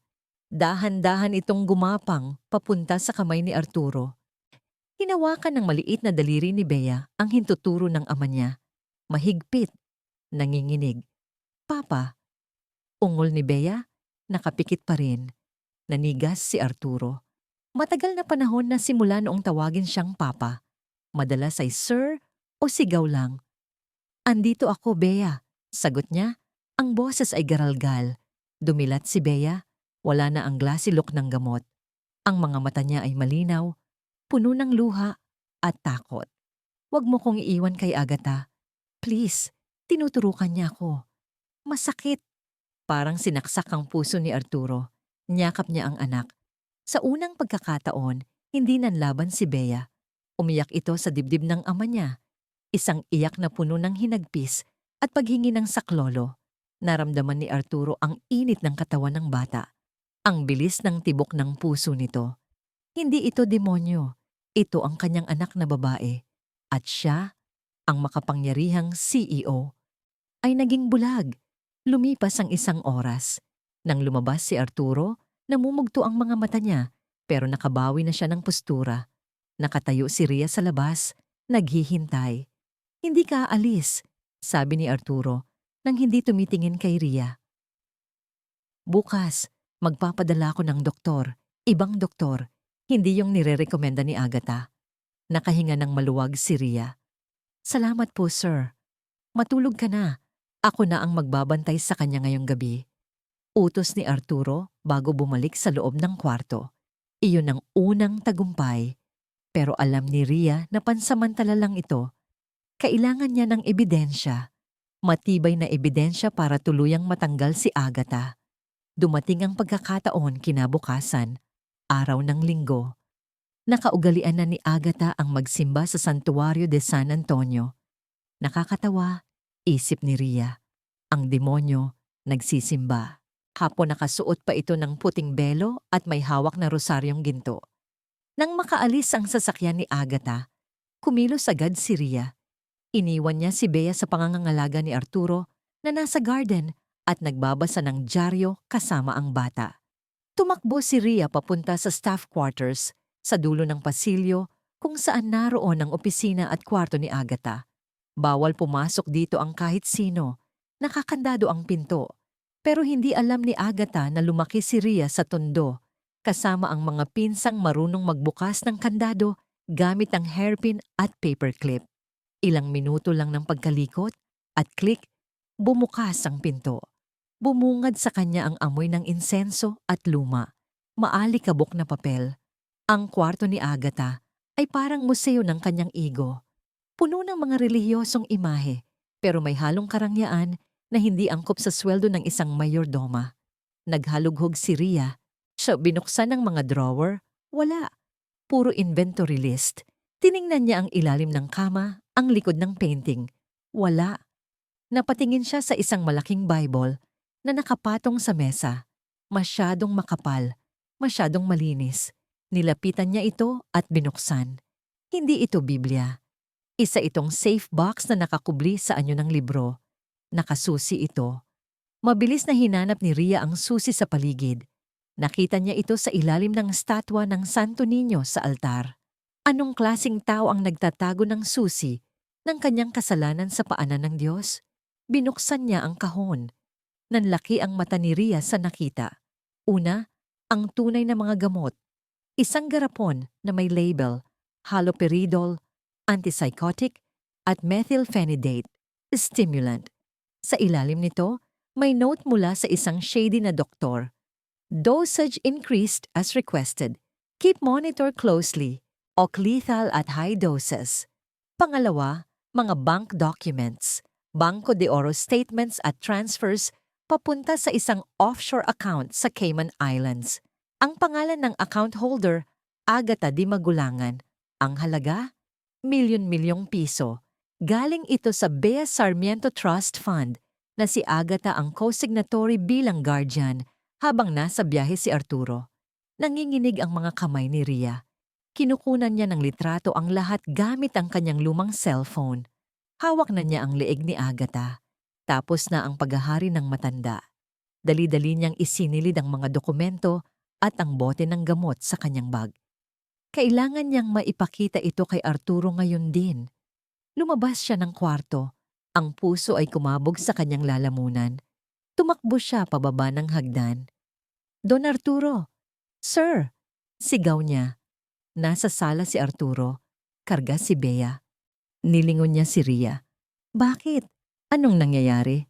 Dahan-dahan itong gumapang papunta sa kamay ni Arturo. Hinawakan ng maliit na daliri ni Bea ang hintuturo ng ama niya. Mahigpit, nanginginig. Papa, ungol ni Bea, nakapikit pa rin. Nanigas si Arturo. Matagal na panahon na simula noong tawagin siyang Papa. Madalas ay Sir o sigaw lang. Andito ako, Bea. Sagot niya. Ang boses ay garalgal. Dumilat si Bea. Wala na ang glassy look ng gamot. Ang mga mata niya ay malinaw, puno ng luha at takot. Huwag mo kong iiwan kay Agatha. Please, tinuturukan niya ako. Masakit. Parang sinaksak ang puso ni Arturo. Niyakap niya ang anak. Sa unang pagkakataon, hindi nanlaban si Bea. Umiyak ito sa dibdib ng ama niya. Isang iyak na puno ng hinagpis at paghingi ng saklolo. Naramdaman ni Arturo ang init ng katawan ng bata. Ang bilis ng tibok ng puso nito. Hindi ito demonyo. Ito ang kanyang anak na babae. At siya, ang makapangyarihang CEO, ay naging bulag. Lumipas ang isang oras. Nang lumabas si Arturo, namumugto ang mga mata niya pero nakabawi na siya ng postura. Nakatayo si Ria sa labas, naghihintay. Hindi ka aalis, sabi ni Arturo nang hindi tumitingin kay Ria. Bukas, magpapadala ko ng doktor, ibang doktor, hindi yung nire-rekomenda ni Agatha. Nakahinga ng maluwag si Ria. Salamat po, sir. Matulog ka na. Ako na ang magbabantay sa kanya ngayong gabi. Utos ni Arturo bago bumalik sa loob ng kwarto. Iyon ang unang tagumpay. Pero alam ni Ria na pansamantala lang ito. Kailangan niya ng ebidensya. Matibay na ebidensya para tuluyang matanggal si Agatha. Dumating ang pagkakataon kinabukasan, araw ng linggo. Nakaugalian na ni Agatha ang magsimba sa Santuario de San Antonio. Nakakatawa, isip ni Ria. Ang demonyo nagsisimba. Hapon nakasuot pa ito ng puting belo at may hawak na rosaryong ginto. Nang makaalis ang sasakyan ni Agatha, kumilos agad si Ria. Iniwan niya si Bea sa pangangangalaga ni Arturo na nasa garden at nagbabasa ng dyaryo kasama ang bata. Tumakbo si Ria papunta sa staff quarters sa dulo ng pasilyo kung saan naroon ang opisina at kwarto ni Agatha. Bawal pumasok dito ang kahit sino. Nakakandado ang pinto. Pero hindi alam ni Agatha na lumaki si Ria sa tondo kasama ang mga pinsang marunong magbukas ng kandado gamit ang hairpin at paperclip. Ilang minuto lang ng pagkalikot at click, bumukas ang pinto. Bumungad sa kanya ang amoy ng insenso at luma. Maalikabok na papel. Ang kwarto ni Agatha ay parang museo ng kanyang ego. Puno ng mga relihiyosong imahe, pero may halong karangyaan na hindi angkop sa sweldo ng isang mayordoma. Naghalughog si Ria. Siya binuksan ng mga drawer. Wala. Puro inventory list. Tiningnan niya ang ilalim ng kama, ang likod ng painting. Wala. Napatingin siya sa isang malaking Bible na nakapatong sa mesa. Masyadong makapal, masyadong malinis. Nilapitan niya ito at binuksan. Hindi ito Biblia. Isa itong safe box na nakakubli sa anyo ng libro. Nakasusi ito. Mabilis na hinanap ni Ria ang susi sa paligid. Nakita niya ito sa ilalim ng statwa ng Santo Niño sa altar. Anong klasing tao ang nagtatago ng susi ng kanyang kasalanan sa paanan ng Diyos? Binuksan niya ang kahon. Nanlaki ang mata ni Ria sa nakita. Una, ang tunay na mga gamot. Isang garapon na may label, haloperidol, antipsychotic, at methylphenidate, stimulant. Sa ilalim nito, may note mula sa isang shady na doktor. Dosage increased as requested. Keep monitor closely. Lethal at high doses. Pangalawa, mga bank documents. Banco de Oro statements at transfers papunta sa isang offshore account sa Cayman Islands. Ang pangalan ng account holder, Agatha Di Magulangan. Ang halaga, milyon-milyong piso. Galing ito sa Bea Sarmiento Trust Fund na si Agatha ang co-signatory bilang guardian habang nasa biyahe si Arturo. Nanginginig ang mga kamay ni Ria. Kinukunan niya ng litrato ang lahat gamit ang kanyang lumang cellphone. Hawak na niya ang leeg ni Agatha. Tapos na ang paghahari ng matanda. Dali-dali niyang isinilid ang mga dokumento at ang bote ng gamot sa kanyang bag. Kailangan niyang maipakita ito kay Arturo ngayon din. Lumabas siya ng kwarto. Ang puso ay kumabog sa kanyang lalamunan. Tumakbo siya pababa ng hagdan. Don Arturo! Sir! Sigaw niya. Nasa sala si Arturo. Karga si Bea. Nilingon niya si Ria. Bakit? Anong nangyayari?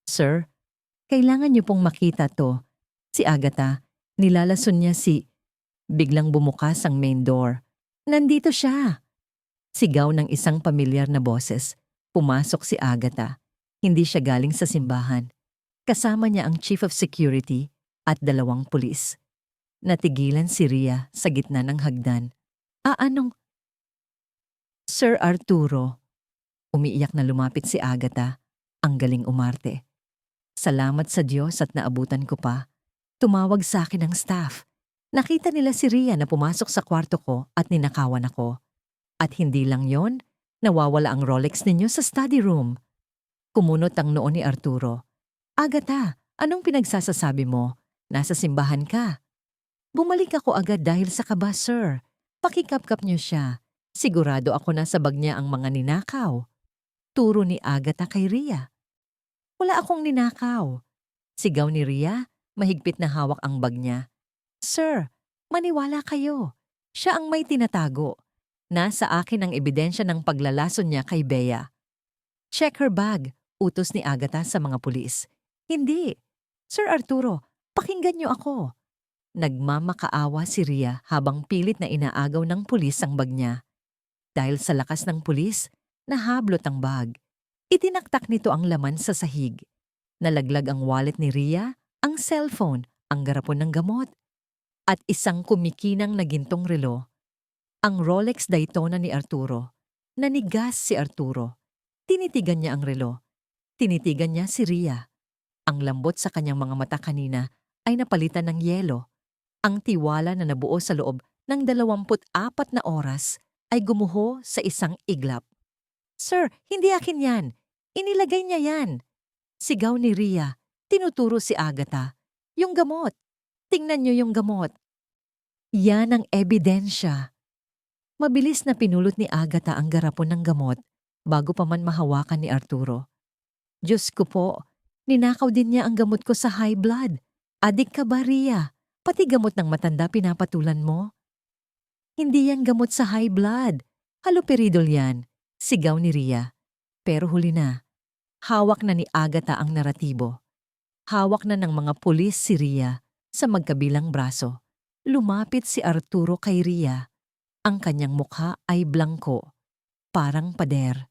Sir, kailangan niyo pong makita to. Si Agatha, nilalason niya si... Biglang bumukas ang main door. Nandito siya! Sigaw ng isang pamilyar na boses. Pumasok si Agatha. Hindi siya galing sa simbahan. Kasama niya ang Chief of Security at 2 pulis. Natigilan si Ria sa gitna ng hagdan. Anong? Sir Arturo. Umiiyak na lumapit si Agatha. Ang galing umarte. Salamat sa Diyos at naabutan ko pa. Tumawag sa akin ang staff. Nakita nila si Ria na pumasok sa kwarto ko at ninakawan ako. At hindi lang yon, nawawala ang Rolex ninyo sa study room. Kumunot ang noo ni Arturo. Agatha, anong pinagsasasabi mo? Nasa simbahan ka. Bumalik ako agad dahil sa kaba, sir. Pakikapkap niyo siya. Sigurado ako na sa bag niya ang mga ninakaw. Turo ni Agatha kay Ria. Wala akong ninakaw. Sigaw ni Ria, mahigpit na hawak ang bag niya. Sir, maniwala kayo. Siya ang may tinatago. Nasa akin ang ebidensya ng paglalason niya kay Bea. Check her bag, utos ni Agatha sa mga pulis. Hindi. Sir Arturo, pakinggan niyo ako. Nagmamakaawa si Ria habang pilit na inaagaw ng pulis ang bag niya. Dahil sa lakas ng pulis, nahablot ang bag. Itinaktak nito ang laman sa sahig. Nalaglag ang wallet ni Ria, ang cellphone, ang garapon ng gamot, at isang kumikinang na gintong relo. Ang Rolex Daytona ni Arturo. Nanigas si Arturo. Tinitigan niya ang relo. Tinitigan niya si Ria. Ang lambot sa kanyang mga mata kanina ay napalitan ng yelo. Ang tiwala na nabuo sa loob ng 24 na oras ay gumuho sa isang iglap. Sir, hindi akin yan. Inilagay niya yan. Sigaw ni Ria. Tinuturo si Agatha. Yung gamot. Tingnan niyo yung gamot. Yan ang ebidensya. Mabilis na pinulot ni Agatha ang garapon ng gamot bago pa man mahawakan ni Arturo. Diyos ko po, ninakaw din niya ang gamot ko sa high blood. Adik ka ba, Ria? Pati gamot ng matanda pinapatulan mo? Hindi yan gamot sa high blood. Haloperidol yan. Sigaw ni Ria. Pero huli na. Hawak na ni Agatha ang naratibo. Hawak na ng mga pulis si Ria sa magkabilang braso. Lumapit si Arturo kay Ria. Ang kanyang mukha ay blangko, parang pader.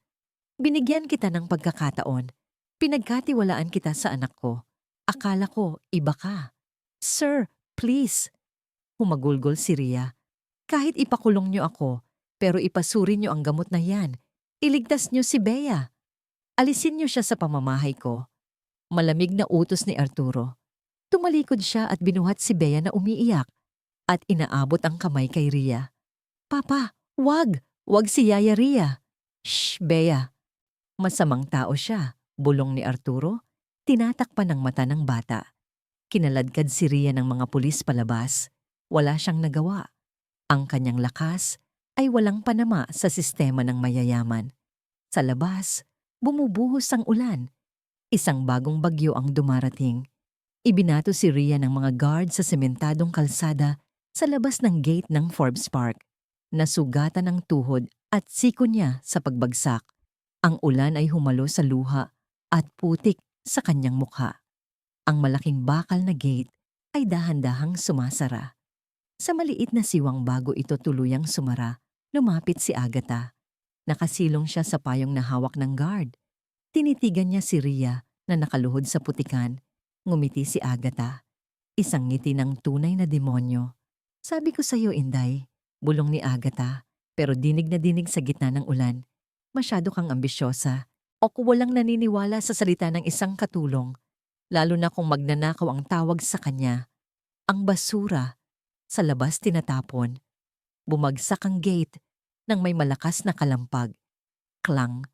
Binigyan kita ng pagkakataon. Pinagkatiwalaan kita sa anak ko. Akala ko, iba ka. Sir, please. Humagulgol si Ria. Kahit ipakulong niyo ako, pero ipasuri niyo ang gamot na yan. Iligtas niyo si Bea. Alisin niyo siya sa pamamahay ko. Malamig na utos ni Arturo. Tumalikod siya at binuhat si Bea na umiiyak at inaabot ang kamay kay Ria. Papa, wag! Wag si Yaya Ria. Shh, Bea. Masamang tao siya, bulong ni Arturo. Tinatakpan ng mata ng bata. Kinaladkad si Rhea ng mga pulis palabas. Wala siyang nagawa. Ang kanyang lakas ay walang panama sa sistema ng mayayaman. Sa labas, bumubuhos ang ulan. Isang bagong bagyo ang dumarating. Ibinato si Rhea ng mga guard sa sementadong kalsada sa labas ng gate ng Forbes Park. Nasugatan ang tuhod at siko niya sa pagbagsak. Ang ulan ay humalo sa luha at putik sa kanyang mukha. Ang malaking bakal na gate ay dahan-dahang sumasara. Sa maliit na siwang bago ito tuluyang sumara, lumapit si Agatha. Nakasilong siya sa payong na hawak ng guard. Tinitigan niya si Rhea na nakaluhod sa putikan. Ngumiti si Agatha. Isang ngiti ng tunay na demonyo. Sabi ko sa'yo, Inday, bulong ni Agatha, pero dinig na dinig sa gitna ng ulan. Masyado kang ambisyosa o walang naniniwala sa salita ng isang katulong, lalo na kung magnanakaw ang tawag sa kanya. Ang basura, sa labas tinatapon. Bumagsak ang gate nang may malakas na kalampag. Klang.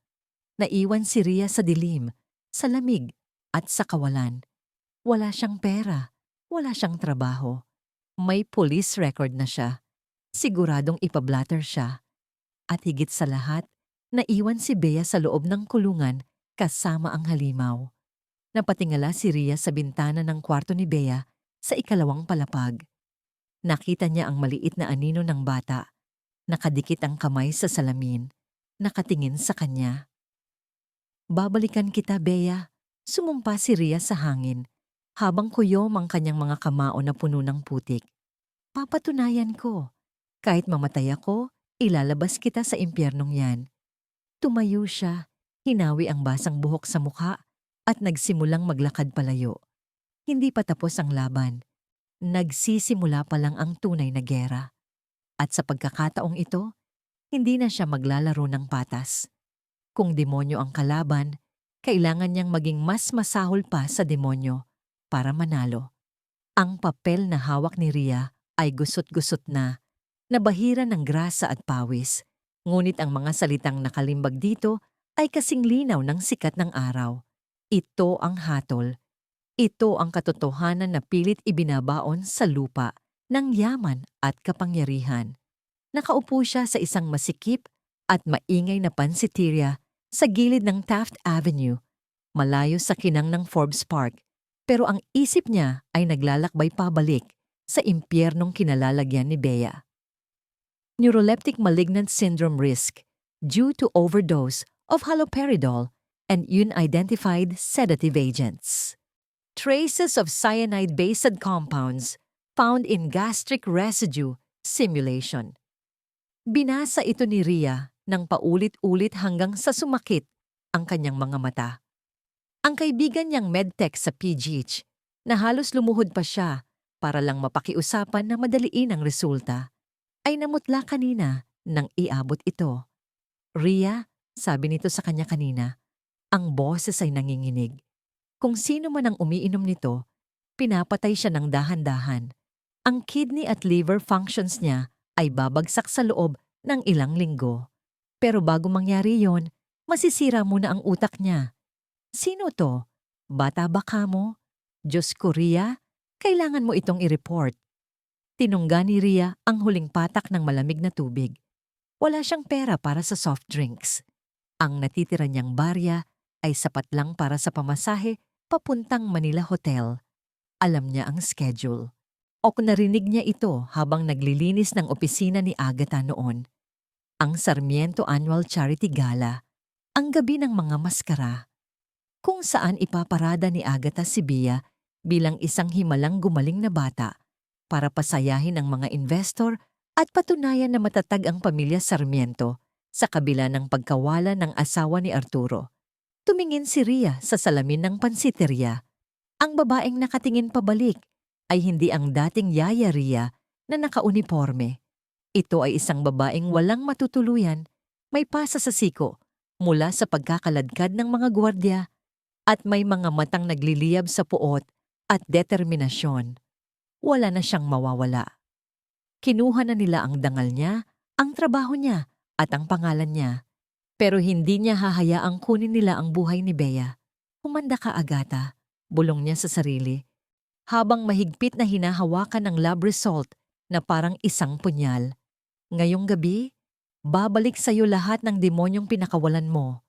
Naiwan si Rhea sa dilim, sa lamig at sa kawalan. Wala siyang pera, wala siyang trabaho. May police record na siya. Siguradong ipablatter siya. At higit sa lahat, naiwan si Bea sa loob ng kulungan kasama ang halimaw. Napatingala si Rhea sa bintana ng kwarto ni Bea sa ikalawang palapag. Nakita niya ang maliit na anino ng bata. Nakadikit ang kamay sa salamin. Nakatingin sa kanya. Babalikan kita, Bea. Sumumpa si Rhea sa hangin, habang kuyom ang kanyang mga kamao na puno ng putik. Papatunayan ko. Kahit mamatay ako, ilalabas kita sa impyernong yan. Tumayo siya, hinawi ang basang buhok sa mukha at nagsimulang maglakad palayo. Hindi pa tapos ang laban. Nagsisimula pa lang ang tunay na gera. At sa pagkakataong ito, hindi na siya maglalaro ng patas. Kung demonyo ang kalaban, kailangan niyang maging mas masahol pa sa demonyo para manalo. Ang papel na hawak ni Rhea ay gusot-gusot na, nabahira ng grasa at pawis. Ngunit ang mga salitang nakalimbag dito ay kasing linaw ng sikat ng araw. Ito ang hatol. Ito ang katotohanan na pilit ibinabaon sa lupa ng yaman at kapangyarihan. Nakaupo siya sa isang masikip at maingay na pansiteria sa gilid ng Taft Avenue, malayo sa kinang ng Forbes Park, pero ang isip niya ay naglalakbay pabalik sa impyernong kinalalagyan ni Bea. Neuroleptic malignant syndrome risk due to overdose of haloperidol and unidentified sedative agents. Traces of cyanide-based compounds found in gastric residue simulation. Binasa ito ni Rhea ng paulit-ulit hanggang sa sumakit ang kanyang mga mata. Ang kaibigan niyang medtech sa PGH na halos lumuhod pa siya para lang mapakiusapan na madaliin ang resulta, ay namutla kanina nang iabot ito. Rhea, sabi nito sa kanya kanina, ang boses ay nanginginig. Kung sino man ang umiinom nito, pinapatay siya ng dahan-dahan. Ang kidney at liver functions niya ay babagsak sa loob ng ilang linggo. Pero bago mangyari yon, masisira muna ang utak niya. Sino to? Bata ba ka mo? Diyos ko, Rhea, kailangan mo itong i-report. Tinungga ni Rhea ang huling patak ng malamig na tubig. Wala siyang pera para sa soft drinks. Ang natitira niyang barya ay sapat lang para sa pamasahe papuntang Manila Hotel. Alam niya ang schedule. O narinig niya ito habang naglilinis ng opisina ni Agatha noon. Ang Sarmiento Annual Charity Gala, ang gabi ng mga maskara, kung saan ipaparada ni Agatha si Bea bilang isang himalang gumaling na bata para pasayahin ang mga investor at patunayan na matatag ang pamilya Sarmiento sa kabila ng pagkawala ng asawa ni Arturo. Tumingin si Rhea sa salamin ng pansiteria. Ang babaeng nakatingin pabalik ay hindi ang dating Yaya Rhea na nakauniforme. Ito ay isang babaeng walang matutuluyan, may pasa sa siko mula sa pagkakaladkad ng mga gwardiya at may mga matang nagliliyab sa puot at determinasyon. Wala na siyang mawawala. Kinuha na nila ang dangal niya, ang trabaho niya at ang pangalan niya. Pero hindi niya hahayaang kunin nila ang buhay ni Bea. Humanda ka, Agatha. Bulong niya sa sarili, habang mahigpit na hinahawakan ang lab result na parang isang punyal. Ngayong gabi, babalik sa'yo lahat ng demonyong pinakawalan mo.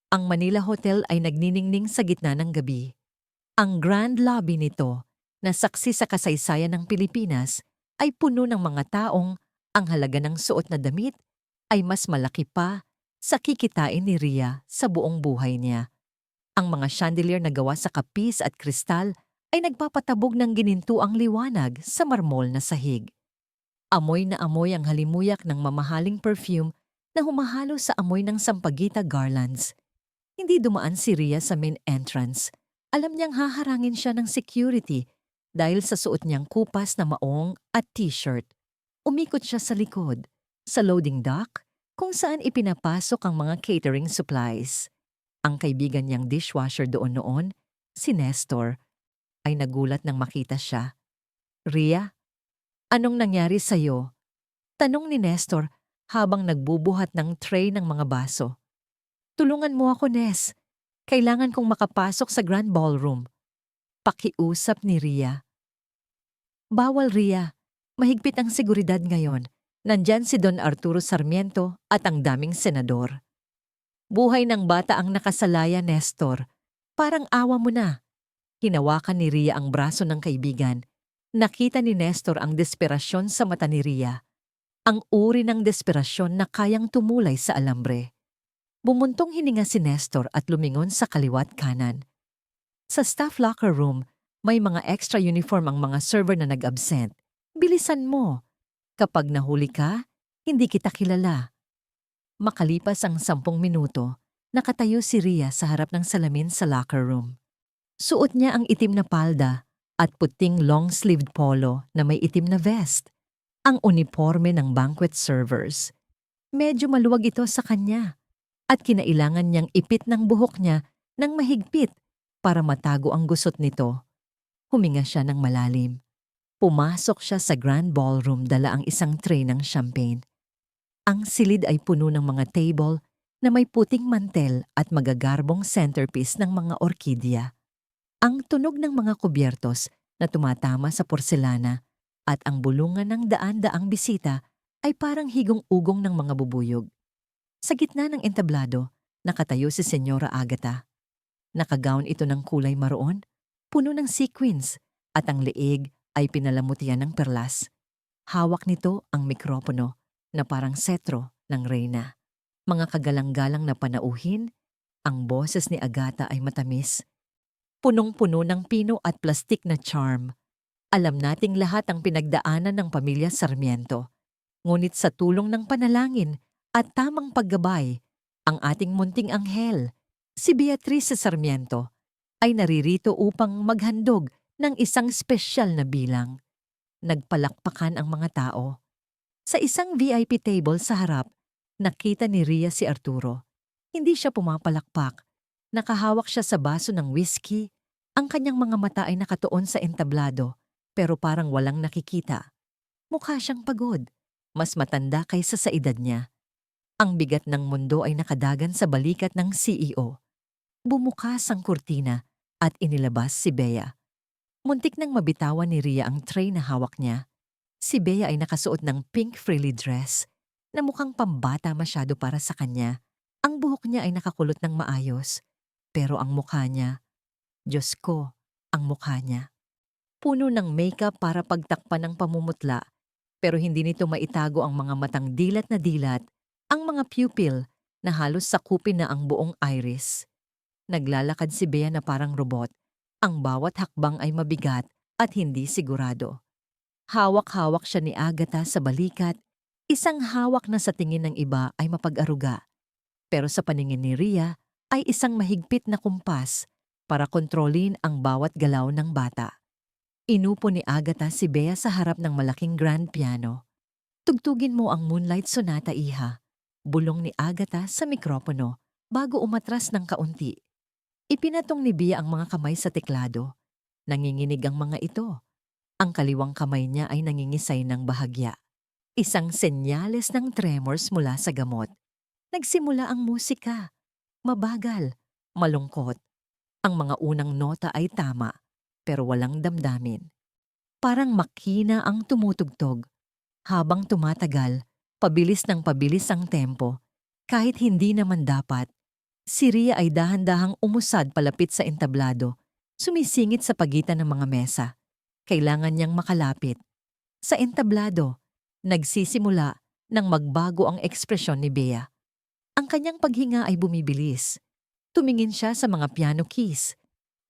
Ang Manila Hotel ay nagniningning sa gitna ng gabi. Ang grand lobby nito, na saksi sa kasaysayan ng Pilipinas, ay puno ng mga taong ang halaga ng suot na damit ay mas malaki pa sa kikitain ni Ria sa buong buhay niya. Ang mga chandelier na gawa sa kapis at kristal ay nagpapatabog ng ginintuang liwanag sa marmol na sahig. Amoy na amoy ang halimuyak ng mamahaling perfume na humahalo sa amoy ng sampagita garlands. Hindi dumaan si Ria sa main entrance. Alam niyang haharangin siya ng security dahil sa suot niyang kupas na maong at t-shirt. Umikot siya sa likod, sa loading dock, kung saan ipinapasok ang mga catering supplies. Ang kaibigan niyang dishwasher doon noon, si Nestor, ay nagulat nang makita siya. "Ria, anong nangyari sa'yo?" Tanong ni Nestor habang nagbubuhat ng tray ng mga baso. "Tulungan mo ako, Nes. Kailangan kong makapasok sa Grand Ballroom." Pakiusap ni Ria. "Bawal, Ria. Mahigpit ang seguridad ngayon. Nandyan si Don Arturo Sarmiento at ang daming senador." Buhay ng bata ang nakasalaya, Nestor. Parang awa mo na. Hinawakan ni Ria ang braso ng kaibigan. Nakita ni Nestor ang desperasyon sa mata ni Ria. Ang uri ng desperasyon na kayang tumulay sa alambre. Bumuntong hininga si Nestor at lumingon sa kaliwat kanan. Sa staff locker room, may mga extra uniform ang mga server na nag-absent. Bilisan mo. Kapag nahuli ka, hindi kita kilala. Makalipas ang 10 minuto, nakatayo si Ria sa harap ng salamin sa locker room. Suot niya ang itim na palda at puting long-sleeved polo na may itim na vest. Ang uniforme ng banquet servers. Medyo maluwag ito sa kanya at kinailangan niyang ipit ng buhok niya ng mahigpit para matago ang gusot nito. Huminga siya ng malalim. Pumasok siya sa grand ballroom, dala ang isang tray ng champagne. Ang silid ay puno ng mga table na may puting mantel at magagarbong centerpiece ng mga orkidya. Ang tunog ng mga kubyertos na tumatama sa porselana at ang bulungan ng daan-daang bisita ay parang higong-ugong ng mga bubuyog. Sa gitna ng entablado, nakatayo si Senyora Agata. Nakagown ito ng kulay maroon, puno ng sequins, at ang leeg ay pinalamutian ng perlas. Hawak nito ang mikropono na parang setro ng reyna. Mga kagalang-galang na panauhin, ang boses ni Agata ay matamis. Punong-puno ng pino at plastik na charm. Alam nating lahat ang pinagdaanan ng pamilya Sarmiento. Ngunit sa tulong ng panalangin at tamang paggabay, ang ating munting anghel, si Beatriz Sarmiento, ay naririto upang maghandog ng isang espesyal na bilang. Nagpalakpakan ang mga tao. Sa isang VIP table sa harap, nakita ni Ria si Arturo. Hindi siya pumapalakpak. Nakahawak siya sa baso ng whiskey. Ang kanyang mga mata ay nakatuon sa entablado, pero parang walang nakikita. Mukha siyang pagod. Mas matanda kaysa sa edad niya. Ang bigat ng mundo ay nakadagan sa balikat ng CEO. Bumukas ang kurtina at inilabas si Bea. Muntik nang mabitawan ni Ria ang tray na hawak niya. Si Bea ay nakasuot ng pink frilly dress na mukhang pambata masyado para sa kanya. Ang buhok niya ay nakakulot ng maayos, pero ang mukha niya, Diyos ko, ang mukha niya. Puno ng makeup para pagtakpan ng pamumutla, pero hindi nito maitago ang mga matang dilat na dilat, ang mga pupil na halos sakupin na ang buong iris. Naglalakad si Bea na parang robot. Ang bawat hakbang ay mabigat at hindi sigurado. Hawak-hawak siya ni Agata sa balikat, isang hawak na sa tingin ng iba ay mapag-aruga. Pero sa paningin ni Ria ay isang mahigpit na kumpas para kontrolin ang bawat galaw ng bata. Inupo ni Agata si Bea sa harap ng malaking grand piano. "Tugtugin mo ang Moonlight Sonata, iha," bulong ni Agata sa mikropono bago umatras ng kaunti. Ipinatong ni Bea ang mga kamay sa teklado. Nanginginig ang mga ito. Ang kaliwang kamay niya ay nangingisay ng bahagya. Isang senyales ng tremors mula sa gamot. Nagsimula ang musika. Mabagal, malungkot. Ang mga unang nota ay tama, pero walang damdamin. Parang makina ang tumutugtog. Habang tumatagal, pabilis ng pabilis ang tempo. Kahit hindi naman dapat, si Ria ay dahan-dahang umusad palapit sa entablado, sumisingit sa pagitan ng mga mesa. Kailangan niyang makalapit. Sa entablado, nagsisimula nang magbago ang ekspresyon ni Bea. Ang kanyang paghinga ay bumibilis. Tumingin siya sa mga piano keys.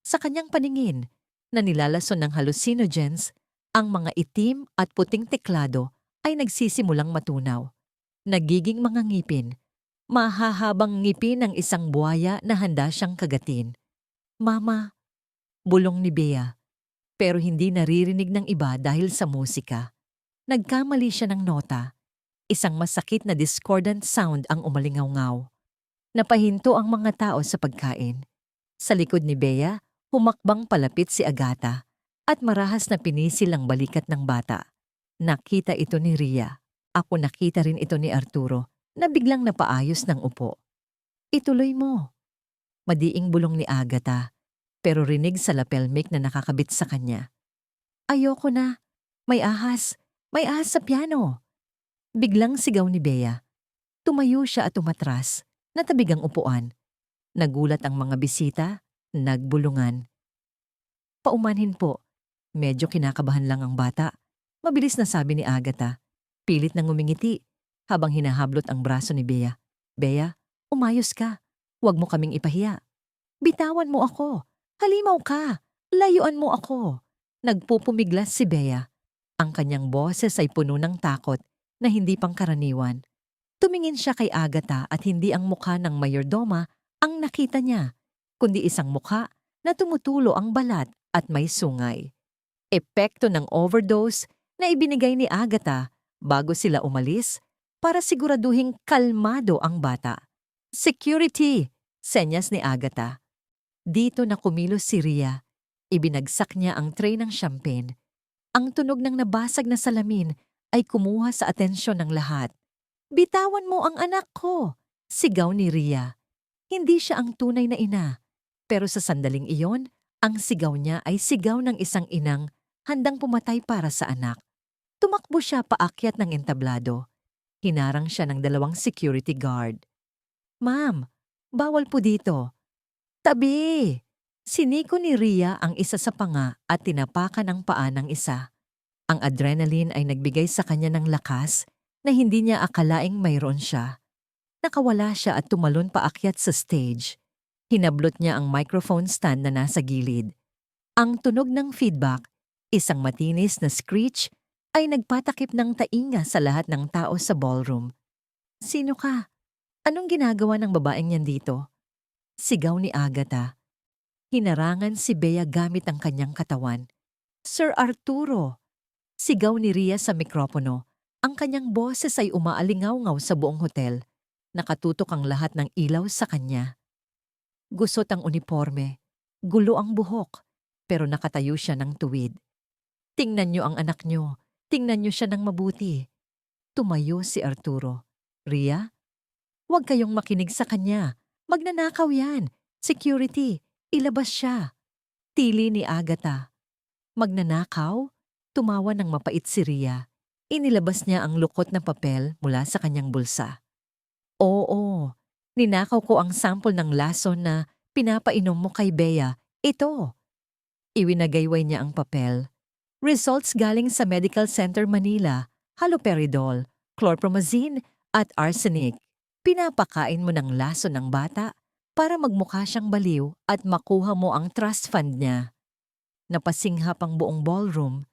Sa kanyang paningin, na nilalason ng hallucinogens, ang mga itim at puting teklado ay nagsisimulang matunaw. Nagiging mga ngipin. Mahahabang ngipin ng isang buhaya na handa siyang kagatin. Mama, bulong ni Bea, pero hindi naririnig ng iba dahil sa musika. Nagkamali siya ng nota. Isang masakit na discordant sound ang umalingaw-ngaw. Napahinto ang mga tao sa pagkain. Sa likod ni Bea, humakbang palapit si Agatha at marahas na pinisil ang balikat ng bata. Nakita ito ni Ria. Ako nakita rin ito ni Arturo na biglang napaayos ng upo. Ituloy mo. Madiing bulong ni Agatha, pero rinig sa lapel mic na nakakabit sa kanya. Ayoko na. May ahas. May ahas sa piano. Biglang sigaw ni Bea. Tumayo siya at umatras. Natabig ang upuan. Nagulat ang mga bisita. Nagbulungan. Paumanhin po. Medyo kinakabahan lang ang bata. Mabilis na sabi ni Agatha. Pilit nang ngumingiti habang hinahablot ang braso ni Bea. Bea, umayos ka. Huwag mo kaming ipahiya. Bitawan mo ako. Halimaw ka. Layuan mo ako. Nagpupumiglas si Bea. Ang kanyang boses ay puno ng takot na hindi pangkaraniwan. Tumingin siya kay Agatha at hindi ang mukha ng mayordoma ang nakita niya, kundi isang mukha na tumutulo ang balat at may sungay. Epekto ng overdose na ibinigay ni Agatha bago sila umalis para siguraduhing kalmado ang bata. Security! Senyas ni Agatha. Dito na kumilos si Ria. Ibinagsak niya ang tray ng champagne. Ang tunog ng nabasag na salamin ay kumuha sa atensyon ng lahat. Bitawan mo ang anak ko! Sigaw ni Ria. Hindi siya ang tunay na ina. Pero sa sandaling iyon, ang sigaw niya ay sigaw ng isang inang handang pumatay para sa anak. Tumakbo siya paakyat ng entablado. Hinarang siya ng 2 security guard. Ma'am, bawal po dito. Tabi! Siniko ni Ria ang isa sa panga at tinapakan ang paa ng isa. Ang adrenaline ay nagbigay sa kanya ng lakas na hindi niya akalaing mayroon siya. Nakawala siya at tumalon paakyat sa stage. Hinablot niya ang microphone stand na nasa gilid. Ang tunog ng feedback, isang matinis na screech, ay nagpatakip ng tainga sa lahat ng tao sa ballroom. Sino ka? Anong ginagawa ng babaeng yan dito? Sigaw ni Agatha. Hinarangan si Bea gamit ang kanyang katawan. Sir Arturo! Sigaw ni Ria sa mikropono. Ang kanyang boses ay umaalingaw-ngaw sa buong hotel. Nakatutok ang lahat ng ilaw sa kanya. Gusot ang uniforme. Gulo ang buhok. Pero nakatayo siya ng tuwid. Tingnan niyo ang anak niyo. Tingnan niyo siya ng mabuti. Tumayo si Arturo. Ria? Huwag kayong makinig sa kanya. Magnanakaw yan. Security. Ilabas siya. Tili ni Agatha. Magnanakaw? Tumawa ng mapait si Ria. Inilabas niya ang lukot na papel mula sa kanyang bulsa. Oo, ninakaw ko ang sample ng lason na pinapainom mo kay Bea. Ito. Iwinagayway niya ang papel. Results galing sa Medical Center Manila, haloperidol, chlorpromazine at arsenic. Pinapakain mo ng lason ng bata para magmukha siyang baliw at makuha mo ang trust fund niya. Napasinghap ang buong ballroom.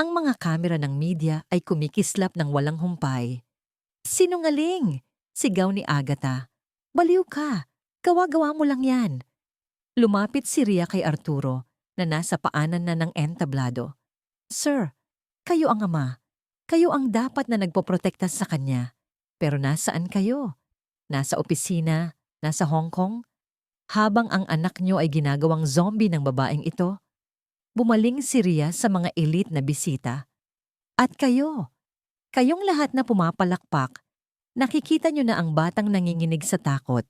Ang mga kamera ng media ay kumikislap ng walang humpay. Sinungaling! Sigaw ni Agatha. Baliw ka! Gawa-gawa mo lang yan. Lumapit si Ria kay Arturo na nasa paanan na ng entablado. Sir, kayo ang ama. Kayo ang dapat na nagpoprotekta sa kanya. Pero nasaan kayo? Nasa opisina? Nasa Hong Kong? Habang ang anak niyo ay ginagawang zombie ng babaeng ito? Bumaling si Ria sa mga elite na bisita. At kayo, kayong lahat na pumapalakpak, nakikita niyo na ang batang nanginginig sa takot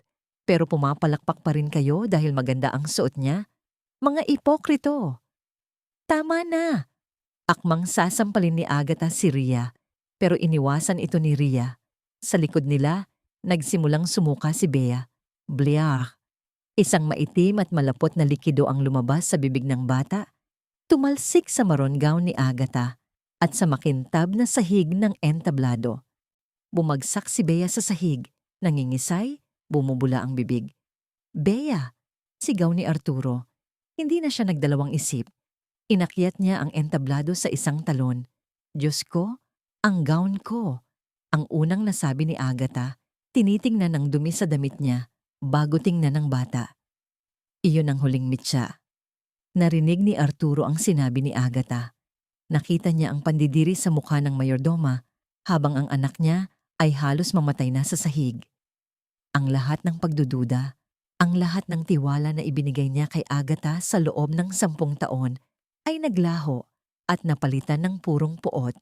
Pero pumapalakpak pa rin kayo dahil maganda ang suot niya? Mga ipokrito! Tama na! Akmang sasampalin ni Agatha si Rhea, pero iniwasan ito ni Rhea. Sa likod nila, nagsimulang sumuka si Bea. Bliar! Isang maitim at malapot na likido ang lumabas sa bibig ng bata, tumalsik sa maroon gown ni Agatha at sa makintab na sahig ng entablado. Bumagsak si Bea sa sahig, nangingisay, bumubula ang bibig. Bea! Sigaw ni Arturo. Hindi na siya nagdalawang isip. Inakyat niya ang entablado sa isang talon. Diyos ko, ang gown ko. Ang unang nasabi ni Agatha, tinitingnan ng dumi sa damit niya, bago tingnan ng bata. Iyon ang huling mitya. Narinig ni Arturo ang sinabi ni Agatha. Nakita niya ang pandidiri sa mukha ng mayordoma, habang ang anak niya ay halos mamatay na sa sahig. Ang lahat ng pagdududa, ang lahat ng tiwala na ibinigay niya kay Agatha sa loob ng 10 taon ay naglaho at napalitan ng purong puot.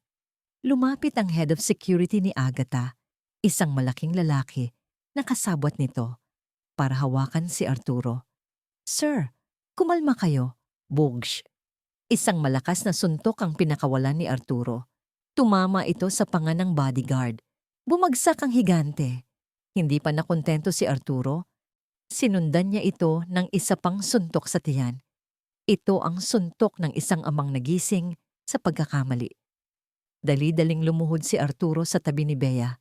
Lumapit ang head of security ni Agatha, isang malaking lalaki na kasabwat nito, para hawakan si Arturo. Sir, kumalma kayo. Bugsh. Isang malakas na suntok ang pinakawalan ni Arturo. Tumama ito sa panga ng bodyguard. Bumagsak ang higante. Hindi pa nakontento si Arturo. Sinundan niya ito ng isa pang suntok sa tiyan. Ito ang suntok ng isang amang nagising sa pagkakamali. Dali-daling lumuhod si Arturo sa tabi ni Bea.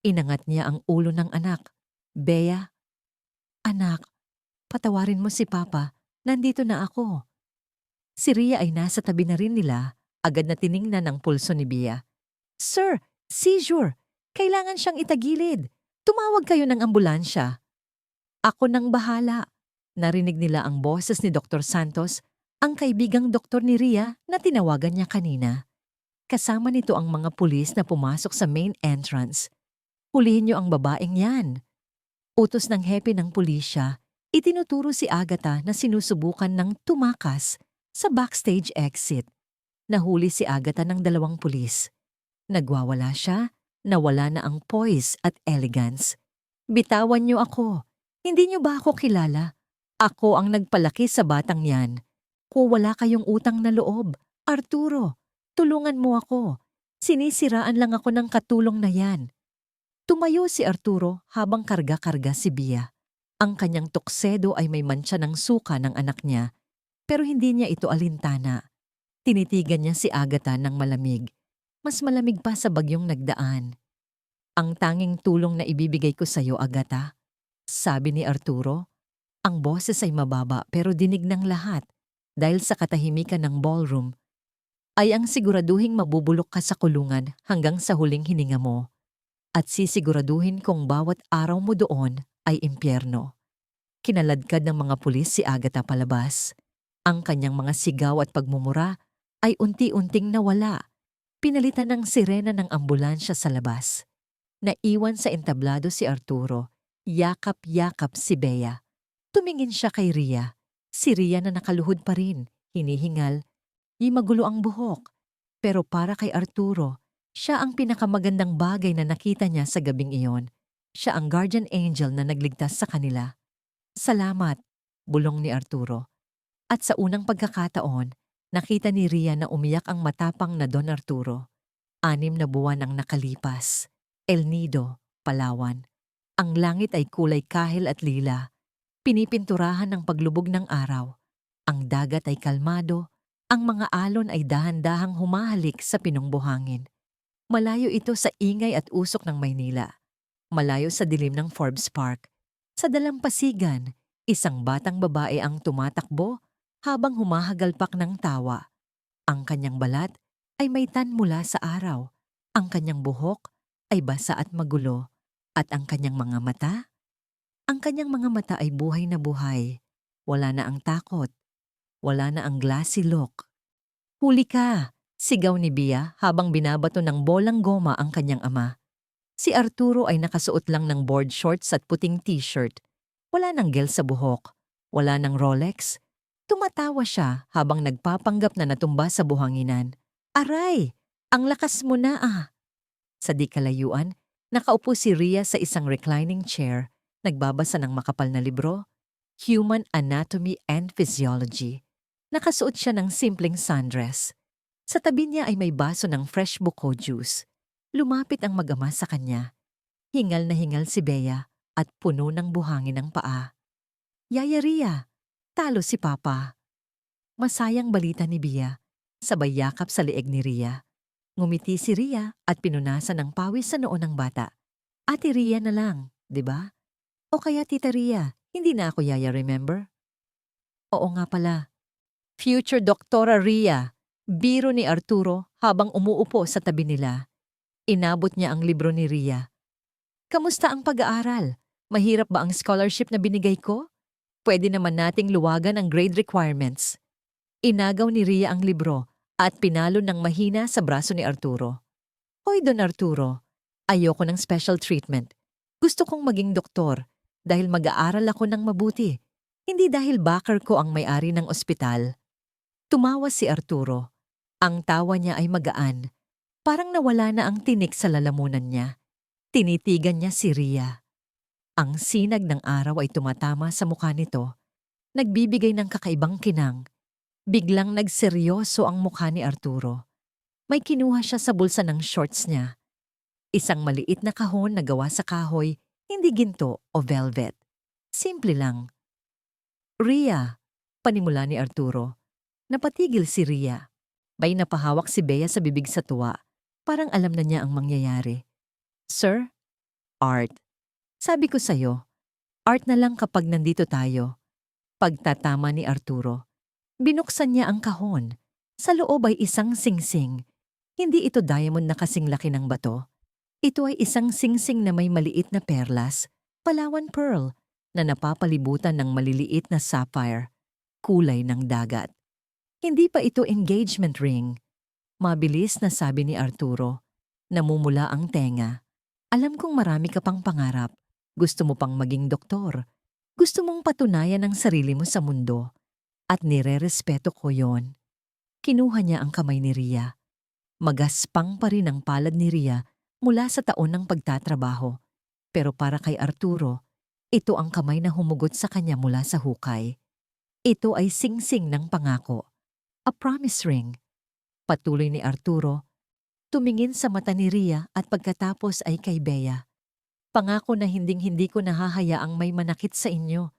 Inangat niya ang ulo ng anak. Bea, anak, patawarin mo si Papa. Nandito na ako. Si Rhea ay nasa tabi na rin nila, agad na tiningnan ang pulso ni Bea. Sir, seizure! Kailangan siyang itagilid. Tumawag kayo ng ambulansya. Ako nang bahala. Narinig nila ang boses ni Dr. Santos, ang kaibigang doktor ni Rhea na tinawagan niya kanina. Kasama nito ang mga pulis na pumasok sa main entrance. Hulihin niyo ang babaeng yan. Utos ng hepe ng pulisya, itinuturo si Agatha na sinusubukan ng tumakas sa backstage exit. Nahuli si Agatha ng 2 pulis. Nagwawala siya, nawala na ang poise at elegance. Bitawan niyo ako. Hindi niyo ba ako kilala? Ako ang nagpalaki sa batang yan. Kung wala kayong utang na loob, Arturo, tulungan mo ako. Sinisiraan lang ako ng katulong na yan. Tumayo si Arturo habang karga-karga si Bea. Ang kanyang tuksedo ay may mantsa ng suka ng anak niya, pero hindi niya ito alintana. Tinitigan niya si Agatha ng malamig. Mas malamig pa sa bagyong nagdaan. Ang tanging tulong na ibibigay ko sa iyo, Agatha, sabi ni Arturo. Ang boses ay mababa pero dinig ng lahat dahil sa katahimikan ng ballroom, ay ang siguraduhing mabubulok ka sa kulungan hanggang sa huling hininga mo. At sisiguraduhin kong bawat araw mo doon ay impyerno. Kinaladkad ng mga pulis si Agatha palabas. Ang kanyang mga sigaw at pagmumura ay unti-unting nawala. Pinalitan ng sirena ng ambulansya sa labas. Naiwan sa entablado si Arturo. Yakap-yakap si Bea. Tumingin siya kay Rhea. Si Rhea na nakaluhod pa rin, hinihingal. Magulo ang buhok. Pero para kay Arturo, siya ang pinakamagandang bagay na nakita niya sa gabing iyon. Siya ang guardian angel na nagligtas sa kanila. Salamat, bulong ni Arturo. At sa unang pagkakataon, nakita ni Rhea na umiyak ang matapang na Don Arturo. 6 na buwan ang nakalipas. El Nido, Palawan. Ang langit ay kulay kahel at lila. Pinipinturahan ng paglubog ng araw. Ang dagat ay kalmado. Ang mga alon ay dahan-dahang humahalik sa pinungbuhangin. Malayo ito sa ingay at usok ng Maynila. Malayo sa dilim ng Forbes Park. Sa dalampasigan, isang batang babae ang tumatakbo habang humahagalpak ng tawa. Ang kanyang balat ay may tan mula sa araw. Ang kanyang buhok ay basa at magulo. At ang kanyang mga mata? Ang kanyang mga mata ay buhay na buhay. Wala na ang takot. Wala na ang glassy look. Huli ka! Sigaw ni Bea habang binabato ng bolang goma ang kanyang ama. Si Arturo ay nakasuot lang ng board shorts at puting t-shirt. Wala nang gel sa buhok. Wala nang Rolex. Tumatawa siya habang nagpapanggap na natumba sa buhanginan. Aray! Ang lakas mo na ah! Sa di kalayuan, nakaupo si Rhea sa isang reclining chair. Nagbabasa ng makapal na libro, Human Anatomy and Physiology. Nakasuot siya ng simpleng sundress. Sa tabi niya ay may baso ng fresh buko juice. Lumapit ang mag-ama sa kanya. Hingal na hingal si Bea at puno ng buhangin ang paa. Yaya Ria, talo si Papa. Masayang balita ni Bea, sabay yakap sa leeg ni Ria. Ngumiti si Ria at pinunasan ng pawis sa noo ng bata. Ate Ria na lang, di ba? O kaya Tita Ria, hindi na ako Yaya, remember? Oo nga pala. Future Doktora Ria, biro ni Arturo habang umuupo sa tabi nila. Inabot niya ang libro ni Ria. Kamusta ang pag-aaral? Mahirap ba ang scholarship na binigay ko? Pwede naman nating luwagan ang grade requirements. Inagaw ni Ria ang libro at pinalo ng mahina sa braso ni Arturo. Hoy Don Arturo, ayoko ng special treatment. Gusto kong maging doktor dahil mag-aaral ako ng mabuti. Hindi dahil backer ko ang may-ari ng ospital. Tumawa si Arturo. Ang tawa niya ay magaan. Parang nawala na ang tinik sa lalamunan niya. Tinitigan niya si Ria. Ang sinag ng araw ay tumatama sa mukha nito. Nagbibigay ng kakaibang kinang. Biglang nagseryoso ang mukha ni Arturo. May kinuha siya sa bulsa ng shorts niya. Isang maliit na kahon na gawa sa kahoy, hindi ginto o velvet. Simple lang. Ria, panimula ni Arturo. Napatigil si Ria. May napahawak si Bea sa bibig sa tuwa. Parang alam na niya ang mangyayari. Sir? Art. Sabi ko sa'yo, art na lang kapag nandito tayo. Pagtatama ni Arturo. Binuksan niya ang kahon. Sa loob ay isang singsing. Hindi ito diamond na kasing laki ng bato. Ito ay isang singsing na may maliit na perlas, Palawan pearl, na napapalibutan ng maliliit na sapphire, kulay ng dagat. Hindi pa ito engagement ring. Mabilis na sabi ni Arturo. Namumula ang tenga. Alam kong marami ka pang pangarap. Gusto mo pang maging doktor. Gusto mong patunayan ang sarili mo sa mundo. At nire-respeto ko yon. Kinuha niya ang kamay ni Ria. Magaspang pa rin ang palad ni Ria mula sa taon ng pagtatrabaho. Pero para kay Arturo, ito ang kamay na humugot sa kanya mula sa hukay. Ito ay singsing ng pangako. A promise ring. Patuloy ni Arturo. Tumingin sa mata ni Ria at pagkatapos ay kay Bea. Pangako na hinding-hindi ko nahahayaang may manakit sa inyo.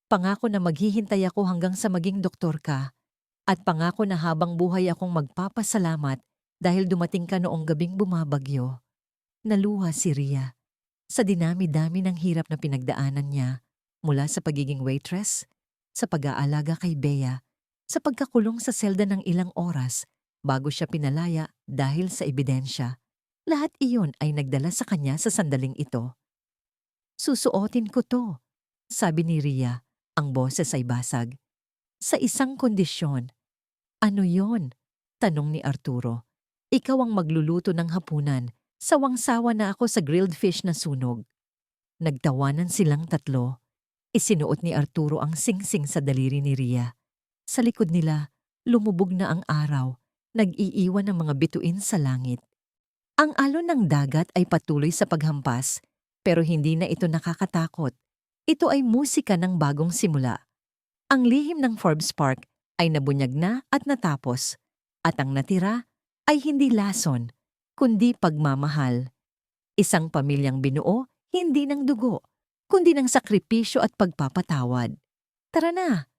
Pangako na maghihintay ako hanggang sa maging doktor ka. At pangako na habang buhay akong magpapasalamat dahil dumating ka noong gabing bumabagyo. Naluha si Ria. Sa dinami-dami ng hirap na pinagdaanan niya, mula sa pagiging waitress, sa pag-aalaga kay Bea, sa pagkakulong sa selda ng ilang oras, bago siya pinalaya dahil sa ebidensya, lahat iyon ay nagdala sa kanya sa sandaling ito. Susuotin ko to, sabi ni Ria, ang boses ay basag. Sa isang kondisyon. Ano yon? Tanong ni Arturo. Ikaw ang magluluto ng hapunan, sawang-sawa na ako sa grilled fish na sunog. Nagtawanan silang tatlo. Isinuot ni Arturo ang singsing sa daliri ni Ria. Sa likod nila, lumubog na ang araw. Nag-iiwan ng mga bituin sa langit. Ang alon ng dagat ay patuloy sa paghampas, pero hindi na ito nakakatakot. Ito ay musika ng bagong simula. Ang lihim ng Forbes Park ay nabunyag na at natapos, at ang natira ay hindi lason, kundi pagmamahal. Isang pamilyang binuo, hindi ng dugo, kundi ng sakripisyo at pagpapatawad. Tara na!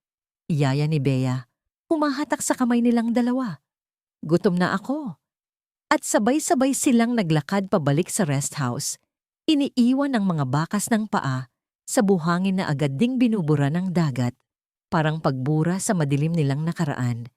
Iyaya ni Bea, humahatak sa kamay nilang dalawa. Gutom na ako. At sabay-sabay silang naglakad pabalik sa rest house. Iniiwan ang mga bakas ng paa sa buhangin na agad ding binubura ng dagat, parang pagbura sa madilim nilang nakaraan.